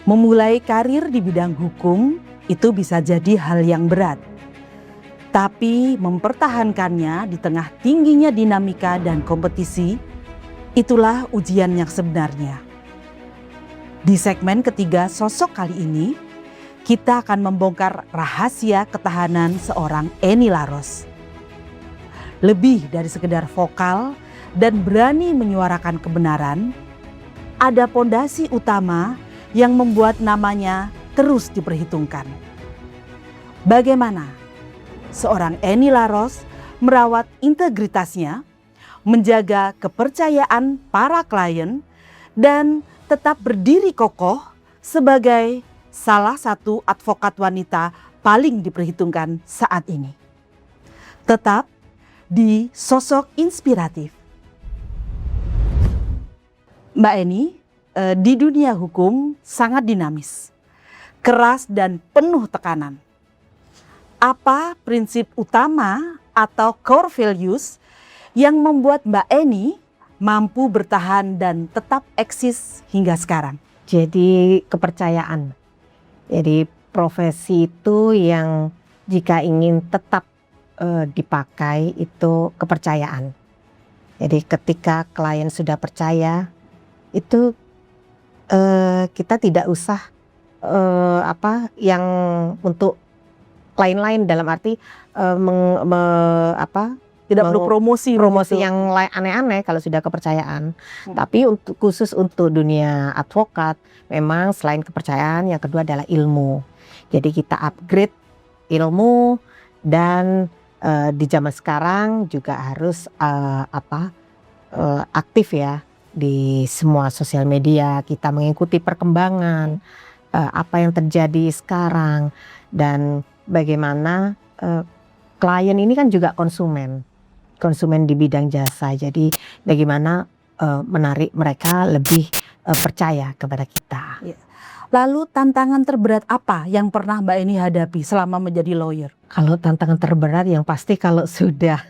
Memulai karir di bidang hukum itu bisa jadi hal yang berat. Tapi mempertahankannya di tengah tingginya dinamika dan kompetisi, itulah ujian yang sebenarnya. Di segmen ketiga sosok kali ini, kita akan membongkar rahasia ketahanan seorang Eni Laros. Lebih dari sekedar vokal dan berani menyuarakan kebenaran, ada pondasi utama yang membuat namanya terus diperhitungkan. Bagaimana seorang Eni Laros merawat integritasnya, menjaga kepercayaan para klien, dan tetap berdiri kokoh sebagai salah satu advokat wanita paling diperhitungkan saat ini. Tetap di Sosok Inspiratif. Mbak Eni, di dunia hukum sangat dinamis, keras dan penuh tekanan. Apa prinsip utama atau core values yang membuat Mbak Eni mampu bertahan dan tetap eksis hingga sekarang? Jadi kepercayaan. Jadi profesi itu yang jika ingin tetap dipakai itu kepercayaan. Jadi ketika klien sudah percaya itu kita tidak usah yang untuk lain-lain dalam arti Tidak perlu promosi begitu. yang aneh-aneh kalau sudah kepercayaan. Tapi khusus untuk dunia advokat, memang selain kepercayaan, yang kedua adalah ilmu. Jadi kita upgrade ilmu dan di zaman sekarang juga harus aktif ya di semua sosial media. Kita mengikuti perkembangan apa yang terjadi sekarang dan bagaimana klien ini kan juga konsumen di bidang jasa. Jadi bagaimana menarik mereka lebih percaya kepada kita. Lalu tantangan terberat apa yang pernah Mbak Eni hadapi selama menjadi lawyer? Kalau tantangan terberat yang pasti kalau sudah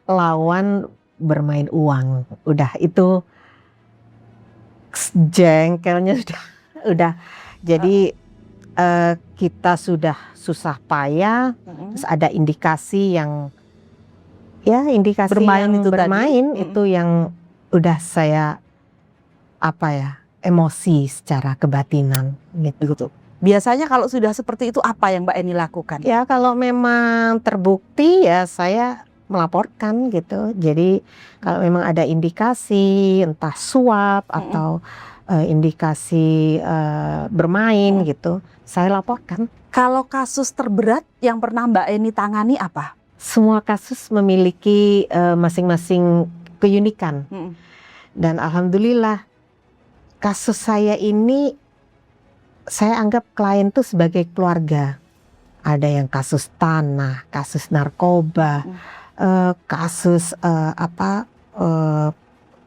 lawan bermain uang, udah itu jengkelnya udah. Jadi kita sudah susah payah, terus ada indikasi yang Bermain itu itu yang udah saya emosi secara kebatinan gitu. Biasanya kalau sudah seperti itu apa yang Mbak Eni lakukan? Ya kalau memang terbukti ya saya melaporkan gitu. Jadi kalau memang ada indikasi entah suap atau indikasi bermain gitu, saya laporkan. Kalau kasus terberat yang pernah Mbak Eni tangani apa? Semua kasus memiliki masing-masing keunikan. Dan alhamdulillah kasus saya ini saya anggap klien tuh sebagai keluarga. Ada yang kasus tanah, kasus narkoba, kasus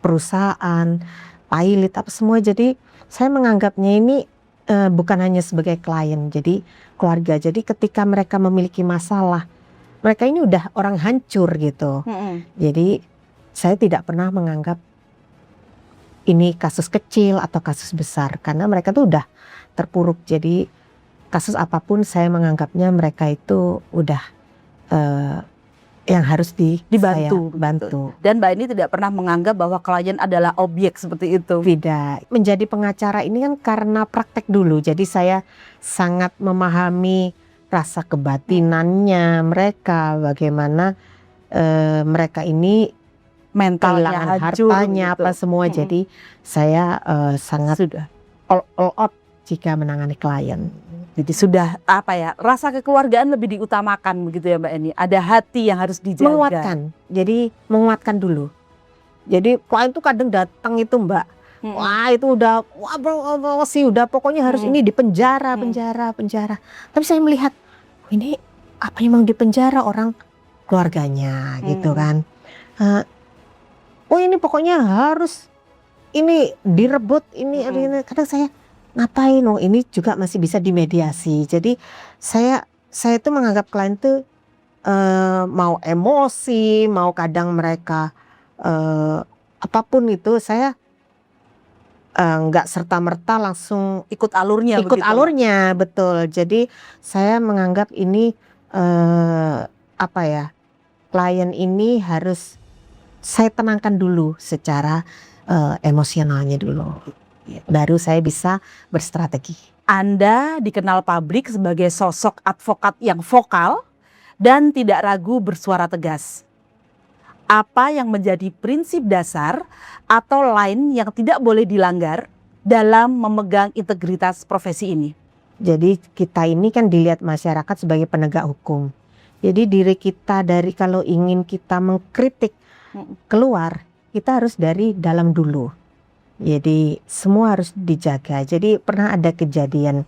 perusahaan, pilot apa semua. Jadi saya menganggapnya ini bukan hanya sebagai klien, jadi keluarga. Jadi ketika mereka memiliki masalah, mereka ini udah orang hancur gitu. Jadi saya tidak pernah menganggap ini kasus kecil atau kasus besar karena mereka tuh udah terpuruk. Jadi kasus apapun saya menganggapnya mereka itu udah yang harus dibantu. Dan Mbak Eni tidak pernah menganggap bahwa klien adalah objek seperti itu. Tidak. Menjadi pengacara ini kan karena praktek dulu. Jadi saya sangat memahami rasa kebatinannya mereka, bagaimana mereka ini mentalnya hancur, hartanya gitu. apa semua. Jadi saya sangat all out jika menangani klien. Jadi sudah rasa kekeluargaan lebih diutamakan begitu ya Mbak Eni. Ada hati yang harus dijaga. Menguatkan. Jadi menguatkan dulu. Jadi klien tuh kadang datang itu Mbak. Wah itu udah udah pokoknya harus ini di penjara. Tapi saya melihat ini apa memang di penjara orang keluarganya gitu kan. Ini pokoknya harus ini direbut ini. Kadang saya ngapain? Ini juga masih bisa dimediasi. Jadi saya tuh menganggap klien tuh mau emosi, mau kadang mereka apapun itu saya nggak serta-merta langsung ikut alurnya. Betul. Jadi saya menganggap ini klien ini harus saya tenangkan dulu secara emosionalnya dulu. Baru saya bisa berstrategi. Anda dikenal publik sebagai sosok advokat yang vokal dan tidak ragu bersuara tegas. Apa yang menjadi prinsip dasar atau lain yang tidak boleh dilanggar dalam memegang integritas profesi ini? Jadi kita ini kan dilihat masyarakat sebagai penegak hukum. Jadi diri kita kalau ingin kita mengkritik keluar, kita harus dari dalam dulu. Jadi semua harus dijaga. Jadi pernah ada kejadian,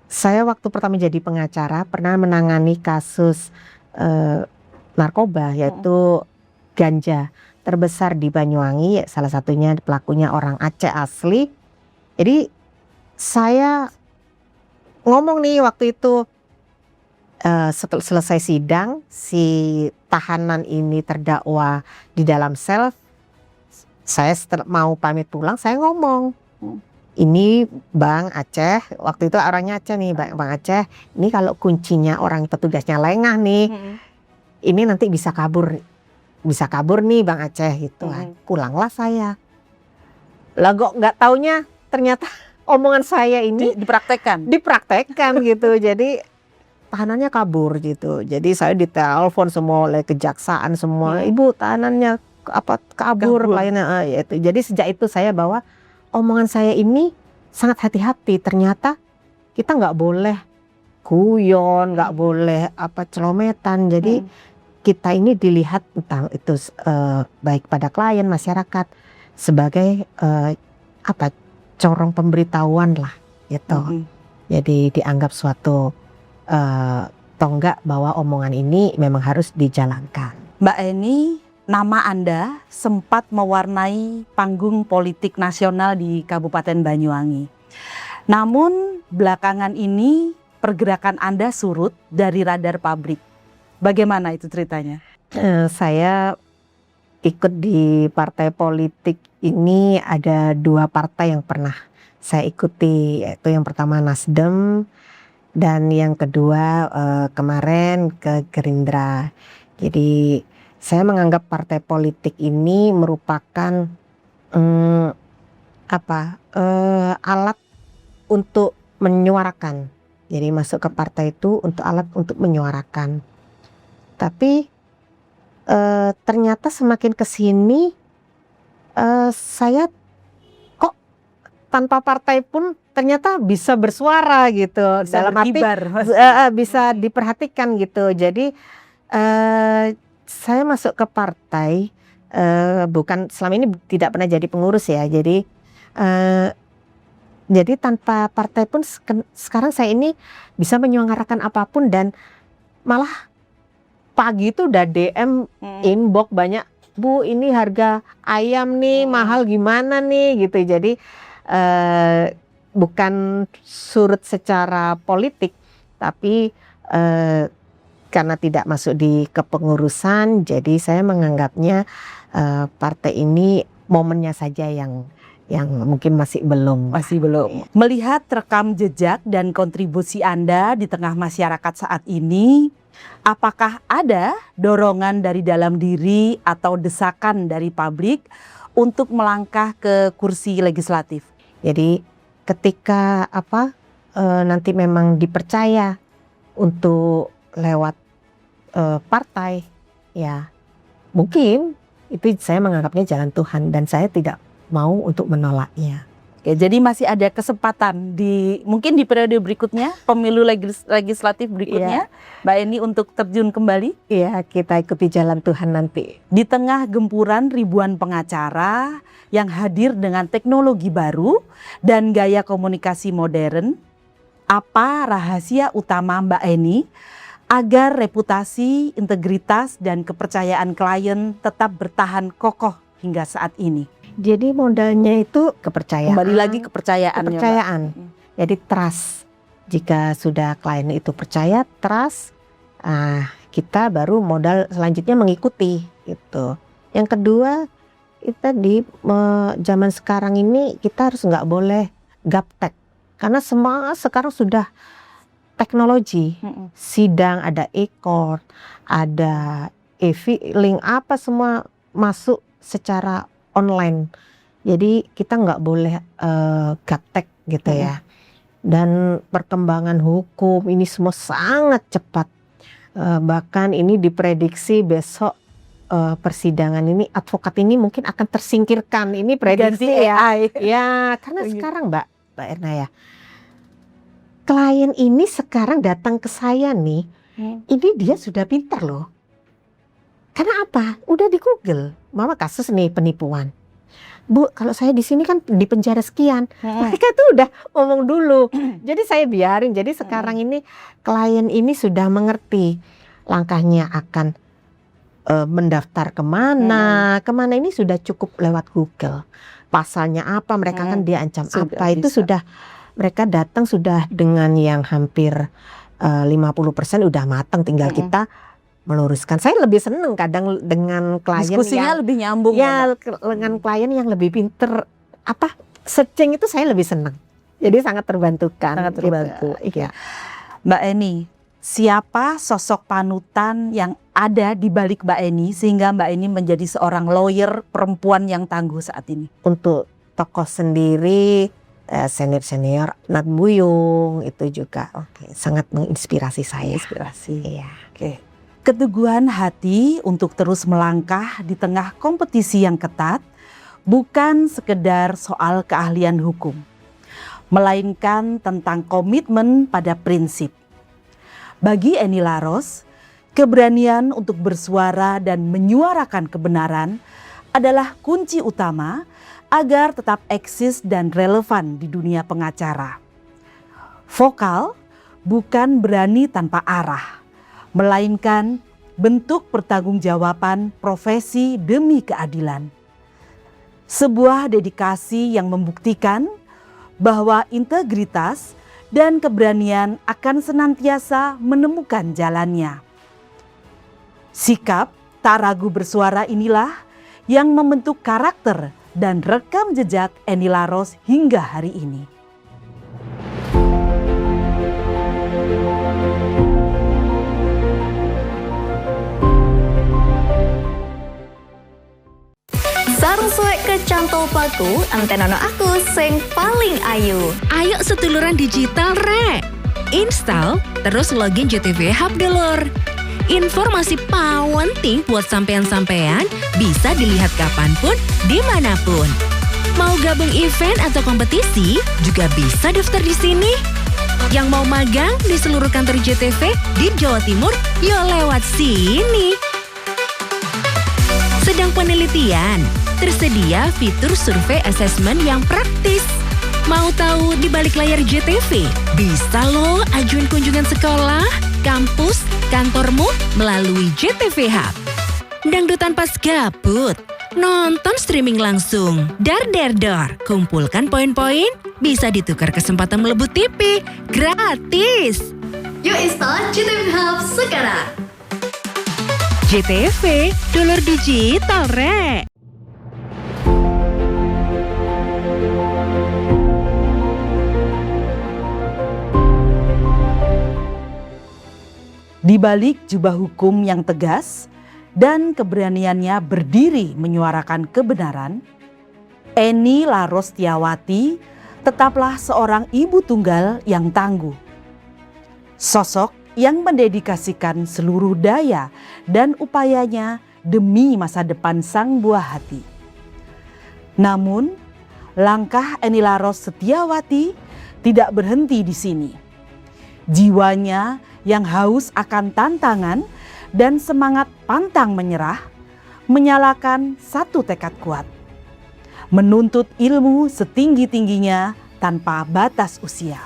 saya waktu pertama jadi pengacara pernah menangani kasus narkoba, yaitu ganja terbesar di Banyuwangi. Salah satunya pelakunya orang Aceh asli. Jadi saya ngomong nih waktu itu setelah selesai sidang, si tahanan ini terdakwa di dalam sel. Saya setelah mau pamit pulang, saya ngomong, ini Bang Aceh, waktu itu orangnya Aceh nih, Bang Aceh, ini kalau kuncinya orang petugasnya lengah nih, ini nanti bisa kabur nih Bang Aceh gitu. Pulanglah saya. Lah kok nggak taunya ternyata omongan saya ini dipraktekkan gitu. Jadi tahanannya kabur gitu. Jadi saya ditelepon semua oleh kejaksaan semua, ibu tahanannya kabur kliennya. Itu. Jadi sejak itu saya bahwa omongan saya ini sangat hati-hati. Ternyata kita nggak boleh guyon, nggak boleh celometan. Jadi kita ini dilihat entah itu baik pada klien, masyarakat sebagai corong pemberitahuan lah gitu. Jadi dianggap suatu tonggak bahwa omongan ini memang harus dijalankan. Mbak Eni, nama Anda sempat mewarnai panggung politik nasional di Kabupaten Banyuwangi. Namun belakangan ini pergerakan Anda surut dari radar publik. Bagaimana itu ceritanya? Saya ikut di partai politik ini ada 2 partai yang pernah saya ikuti, yaitu yang pertama Nasdem dan yang kedua kemarin ke Gerindra. Jadi saya menganggap partai politik ini merupakan alat untuk menyuarakan. Jadi masuk ke partai itu untuk alat untuk menyuarakan. Tapi ternyata semakin kesini saya kok tanpa partai pun ternyata bisa bersuara gitu, Bisa dalam arti berkibar. bisa diperhatikan gitu. Jadi saya masuk ke partai bukan selama ini tidak pernah jadi pengurus ya. Jadi tanpa partai pun sekarang saya ini bisa menyuarakan apapun dan malah pagi itu udah DM inbox banyak, Bu ini harga ayam nih mahal gimana nih gitu. Jadi bukan surut secara politik, tapi karena tidak masuk di kepengurusan, jadi saya menganggapnya partai ini momennya saja yang mungkin masih belum. Melihat rekam jejak dan kontribusi Anda di tengah masyarakat saat ini, apakah ada dorongan dari dalam diri atau desakan dari publik untuk melangkah ke kursi legislatif? Jadi ketika nanti memang dipercaya untuk lewat partai, ya mungkin itu saya menganggapnya jalan Tuhan dan saya tidak mau untuk menolaknya. Oke, jadi masih ada kesempatan mungkin di periode berikutnya, pemilu legislatif berikutnya, Mbak Eni untuk terjun kembali? Iya, kita ikuti jalan Tuhan nanti. Di tengah gempuran ribuan pengacara yang hadir dengan teknologi baru dan gaya komunikasi modern, apa rahasia utama Mbak Eni agar reputasi, integritas, dan kepercayaan klien tetap bertahan kokoh hingga saat ini? Jadi modalnya itu kepercayaan. Kembali lagi kepercayaan. Jadi trust. Jika sudah klien itu percaya, trust, kita baru modal selanjutnya mengikuti gitu. Yang kedua, kita di zaman sekarang ini kita harus nggak boleh gaptek. Karena semua sekarang sudah teknologi. Sidang ada e-court, ada e-filing, apa semua masuk secara online. Jadi kita nggak boleh gaptek gitu ya. Dan perkembangan hukum ini semua sangat cepat. Bahkan ini diprediksi besok persidangan ini advokat ini mungkin akan tersingkirkan. Ini prediksi ya. Ya, karena sekarang Mbak Erna ya, klien ini sekarang datang ke saya nih, ini dia sudah pintar loh. Karena apa? Udah di Google, mama kasus nih penipuan. Bu, kalau saya di sini kan di penjara sekian. Mereka tuh udah ngomong dulu. Jadi saya biarin. Jadi sekarang ini klien ini sudah mengerti langkahnya akan mendaftar kemana ini sudah cukup lewat Google. Pasalnya apa, mereka kan diancam apa, itu sudah mereka datang sudah dengan yang hampir 50% udah matang, tinggal kita meluruskan. Saya lebih seneng kadang dengan klien diskusinya yang lebih nyambung ya, dengan klien yang lebih pinter searching itu saya lebih seneng. Jadi sangat terbantukan. Sangat terbantu. Gitu. Ya. Mbak Eni, siapa sosok panutan yang ada di balik Mbak Eni sehingga Mbak Eni menjadi seorang lawyer perempuan yang tangguh saat ini? Untuk tokoh sendiri senior-senior Nat Buyung itu juga sangat menginspirasi saya. Iya. Oke. Keteguhan hati untuk terus melangkah di tengah kompetisi yang ketat bukan sekedar soal keahlian hukum, melainkan tentang komitmen pada prinsip. Bagi Eni Laros, keberanian untuk bersuara dan menyuarakan kebenaran adalah kunci utama agar tetap eksis dan relevan di dunia pengacara. Vokal bukan berani tanpa arah, melainkan bentuk pertanggungjawaban profesi demi keadilan. Sebuah dedikasi yang membuktikan bahwa integritas dan keberanian akan senantiasa menemukan jalannya. Sikap tak ragu bersuara inilah yang membentuk karakter dan rekam jejak Eni Laros hingga hari ini. Sarung suwek kecantol paku, antenono aku sing paling ayu. Ayo setuluran digital rek. Install terus login JTV Hub dulur. Informasi penting buat sampean-sampean bisa dilihat kapanpun, dimanapun. Mau gabung event atau kompetisi juga bisa daftar di sini. Yang mau magang di seluruh kantor JTV di Jawa Timur, yo lewat sini. Sedang penelitian, tersedia fitur survei assessment yang praktis. Mau tahu di balik layar JTV? Bisa loh ajuin kunjungan sekolah, kampus, kantormu melalui JTV Hub. Dangdutan pas gabut, nonton streaming langsung. Dar, kumpulkan poin-poin, bisa ditukar kesempatan melebut TV. Gratis! Yuk install JTV Hub sekarang. JTV, dulur digital rek. Di balik jubah hukum yang tegas dan keberaniannya berdiri menyuarakan kebenaran, Eni Laros Setiawati tetaplah seorang ibu tunggal yang tangguh. Sosok yang mendedikasikan seluruh daya dan upayanya demi masa depan sang buah hati. Namun, langkah Eni Laros Setiawati tidak berhenti di sini. Jiwanya yang haus akan tantangan dan semangat pantang menyerah menyalakan satu tekad kuat. Menuntut ilmu setinggi-tingginya tanpa batas usia.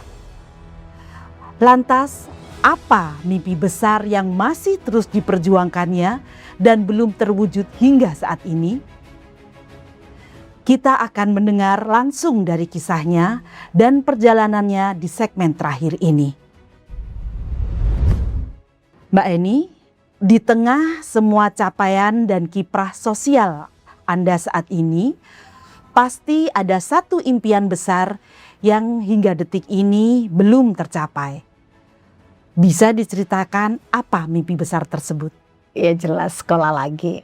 Lantas, apa mimpi besar yang masih terus diperjuangkannya dan belum terwujud hingga saat ini? Kita akan mendengar langsung dari kisahnya dan perjalanannya di segmen terakhir ini. Mbak Eni, di tengah semua capaian dan kiprah sosial Anda saat ini, pasti ada satu impian besar yang hingga detik ini belum tercapai. Bisa diceritakan apa mimpi besar tersebut? Ya jelas sekolah lagi.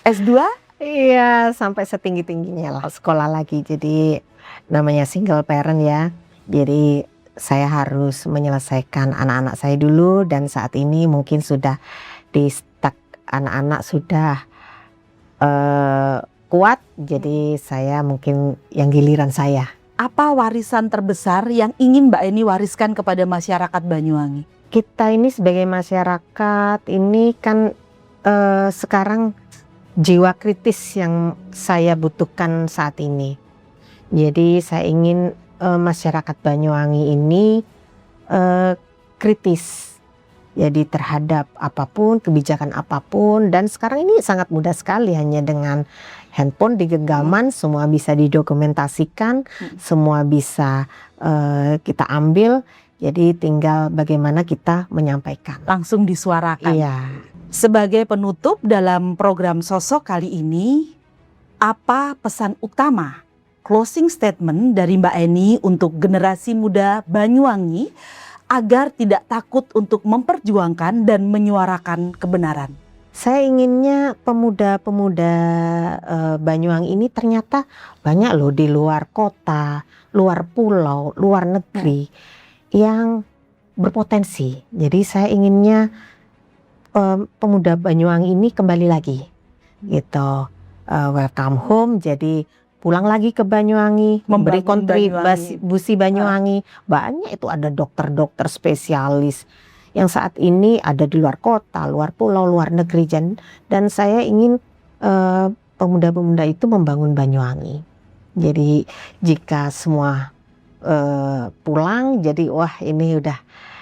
S2? Iya, sampai setinggi-tingginya lah sekolah lagi. Jadi namanya single parent ya. Jadi saya harus menyelesaikan anak-anak saya dulu, dan saat ini mungkin sudah di stuck, anak-anak sudah kuat. Jadi saya mungkin yang giliran saya. Apa warisan terbesar yang ingin Mbak Eni wariskan kepada masyarakat Banyuwangi? Kita ini sebagai masyarakat ini kan sekarang jiwa kritis yang saya butuhkan saat ini. Jadi saya ingin masyarakat Banyuwangi ini kritis. Jadi terhadap apapun, kebijakan apapun, dan sekarang ini sangat mudah sekali, hanya dengan handphone di genggaman semua bisa didokumentasikan, semua bisa kita ambil. Jadi tinggal bagaimana kita menyampaikan. Langsung disuarakan. Iya. Sebagai penutup dalam program Sosok kali ini, apa pesan utama, closing statement dari Mbak Eni untuk generasi muda Banyuwangi agar tidak takut untuk memperjuangkan dan menyuarakan kebenaran? Saya inginnya pemuda-pemuda Banyuwangi ini ternyata banyak loh di luar kota, luar pulau, luar negeri yang berpotensi. Jadi saya inginnya pemuda Banyuwangi ini kembali lagi gitu, welcome home, jadi pulang lagi ke Banyuwangi, memberi kontribusi Banyuwangi. Banyak itu ada dokter-dokter spesialis yang saat ini ada di luar kota, luar pulau, luar negeri, dan saya ingin pemuda-pemuda itu membangun Banyuwangi. Jadi jika semua pulang, jadi wah ini udah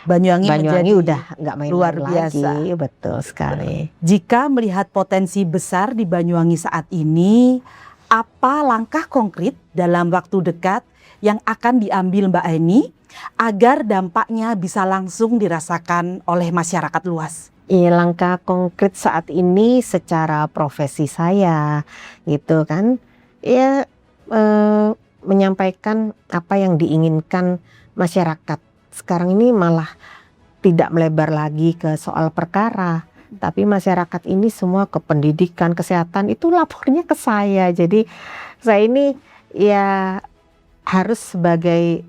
Banyuwangi udah nggak main luar biasa. lagi, betul sekali. Jika melihat potensi besar di Banyuwangi saat ini, apa langkah konkret dalam waktu dekat yang akan diambil Mbak Eni agar dampaknya bisa langsung dirasakan oleh masyarakat luas? Iya, langkah konkret saat ini secara profesi saya gitu kan, ya menyampaikan apa yang diinginkan masyarakat. Sekarang ini malah tidak melebar lagi ke soal perkara, tapi masyarakat ini semua ke pendidikan, kesehatan itu lapornya ke saya. Jadi saya ini ya harus sebagai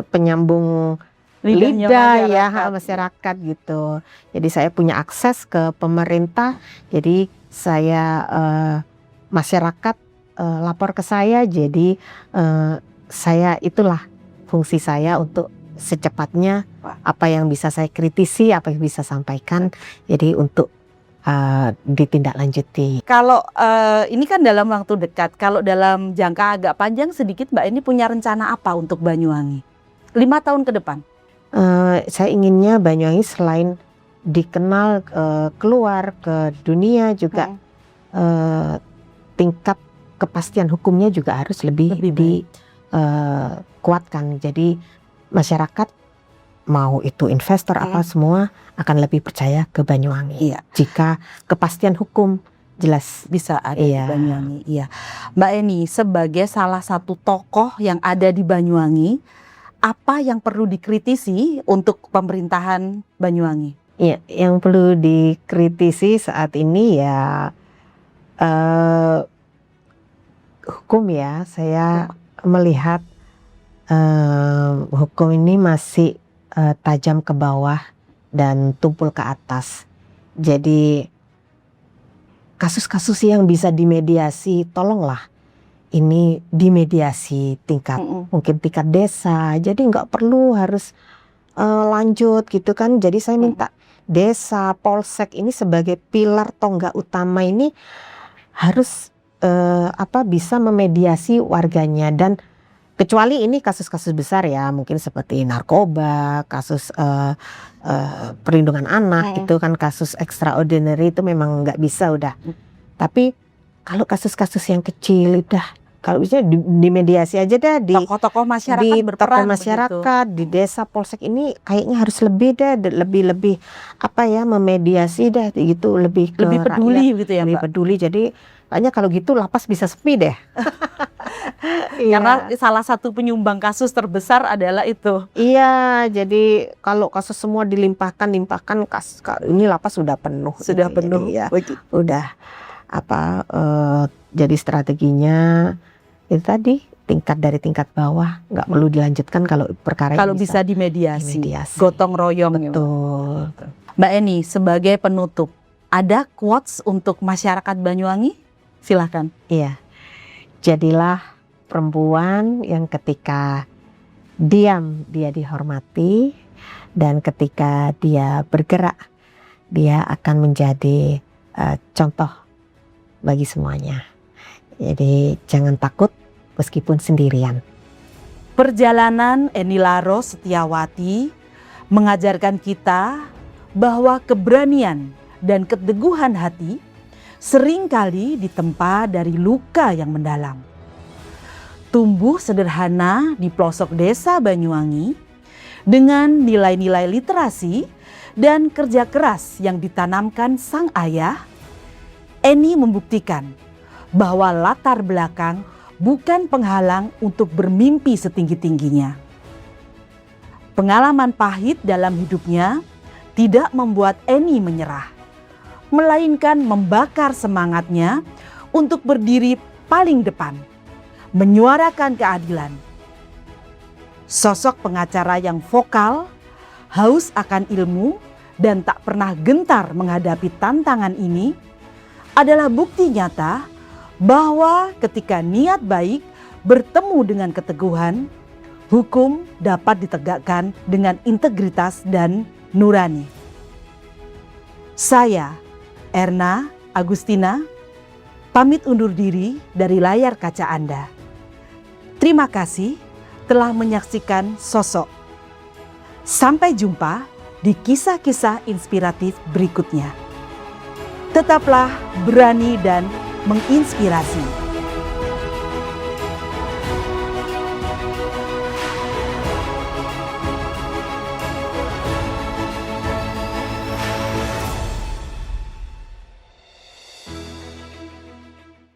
penyambung lidah ya masyarakat gitu. Jadi saya punya akses ke pemerintah. Jadi saya masyarakat lapor ke saya. Jadi saya itulah fungsi saya untuk secepatnya apa yang bisa saya kritisi, apa yang bisa sampaikan. Jadi untuk ditindaklanjuti. Kalau ini kan dalam waktu dekat, kalau dalam jangka agak panjang sedikit Mbak Eni punya rencana apa untuk Banyuwangi 5 tahun ke depan? Saya inginnya Banyuwangi selain dikenal keluar ke dunia juga tingkat kepastian hukumnya juga harus lebih dikuatkan. Jadi masyarakat mau itu investor apa semua akan lebih percaya ke Banyuwangi. Iya. Jika kepastian hukum jelas bisa ada di Banyuwangi. Iya. Mbak Eni sebagai salah satu tokoh yang ada di Banyuwangi, apa yang perlu dikritisi untuk pemerintahan Banyuwangi? Iya, yang perlu dikritisi saat ini ya hukum ya. Saya melihat hukum ini masih tajam ke bawah dan tumpul ke atas. Jadi kasus-kasus yang bisa dimediasi, tolonglah ini dimediasi mungkin tingkat desa. Jadi nggak perlu harus lanjut gitu kan. Jadi saya minta desa, polsek ini sebagai pilar tonggak utama ini harus bisa memediasi warganya. Dan kecuali ini kasus-kasus besar ya, mungkin seperti narkoba, kasus perlindungan anak, itu kan kasus extraordinary, itu memang nggak bisa udah. Tapi kalau kasus-kasus yang kecil udah, kalau bisa dimediasi aja dah di tokoh-tokoh masyarakat di berperan tokoh masyarakat di desa polsek ini kayaknya harus lebih dah, lebih memediasi dah gitu, lebih peduli rakyat, gitu ya lebih Mbak. peduli. Jadi kayaknya kalau gitu lapas bisa sepi deh. Karena salah satu penyumbang kasus terbesar adalah itu. Iya, jadi kalau kasus semua dilimpahkan ini lapas sudah penuh. Sudah gitu. penuh. Ya, udah jadi strateginya itu tadi tingkat dari tingkat bawah, nggak perlu dilanjutkan kalau perkara Kalau bisa dimediasi. Gotong royong. Betul. Mbak Eni sebagai penutup, ada quotes untuk masyarakat Banyuwangi? Silahkan. Iya. Jadilah perempuan yang ketika diam dia dihormati, dan ketika dia bergerak dia akan menjadi contoh bagi semuanya. Jadi jangan takut meskipun sendirian. Perjalanan Eni Laros Setiawati mengajarkan kita bahwa keberanian dan keteguhan hati seringkali ditempa dari luka yang mendalam. Tumbuh sederhana di pelosok desa Banyuwangi dengan nilai-nilai literasi dan kerja keras yang ditanamkan sang ayah, Eni membuktikan bahwa latar belakang bukan penghalang untuk bermimpi setinggi-tingginya. Pengalaman pahit dalam hidupnya tidak membuat Eni menyerah. melainkan membakar semangatnya untuk berdiri paling depan, menyuarakan keadilan. Sosok pengacara yang vokal, haus akan ilmu, dan tak pernah gentar menghadapi tantangan ini adalah bukti nyata bahwa ketika niat baik bertemu dengan keteguhan, hukum dapat ditegakkan dengan integritas dan nurani. Saya, Erna Agustina, pamit undur diri dari layar kaca Anda. Terima kasih telah menyaksikan Sosok. Sampai jumpa di kisah-kisah inspiratif berikutnya. Tetaplah berani dan menginspirasi.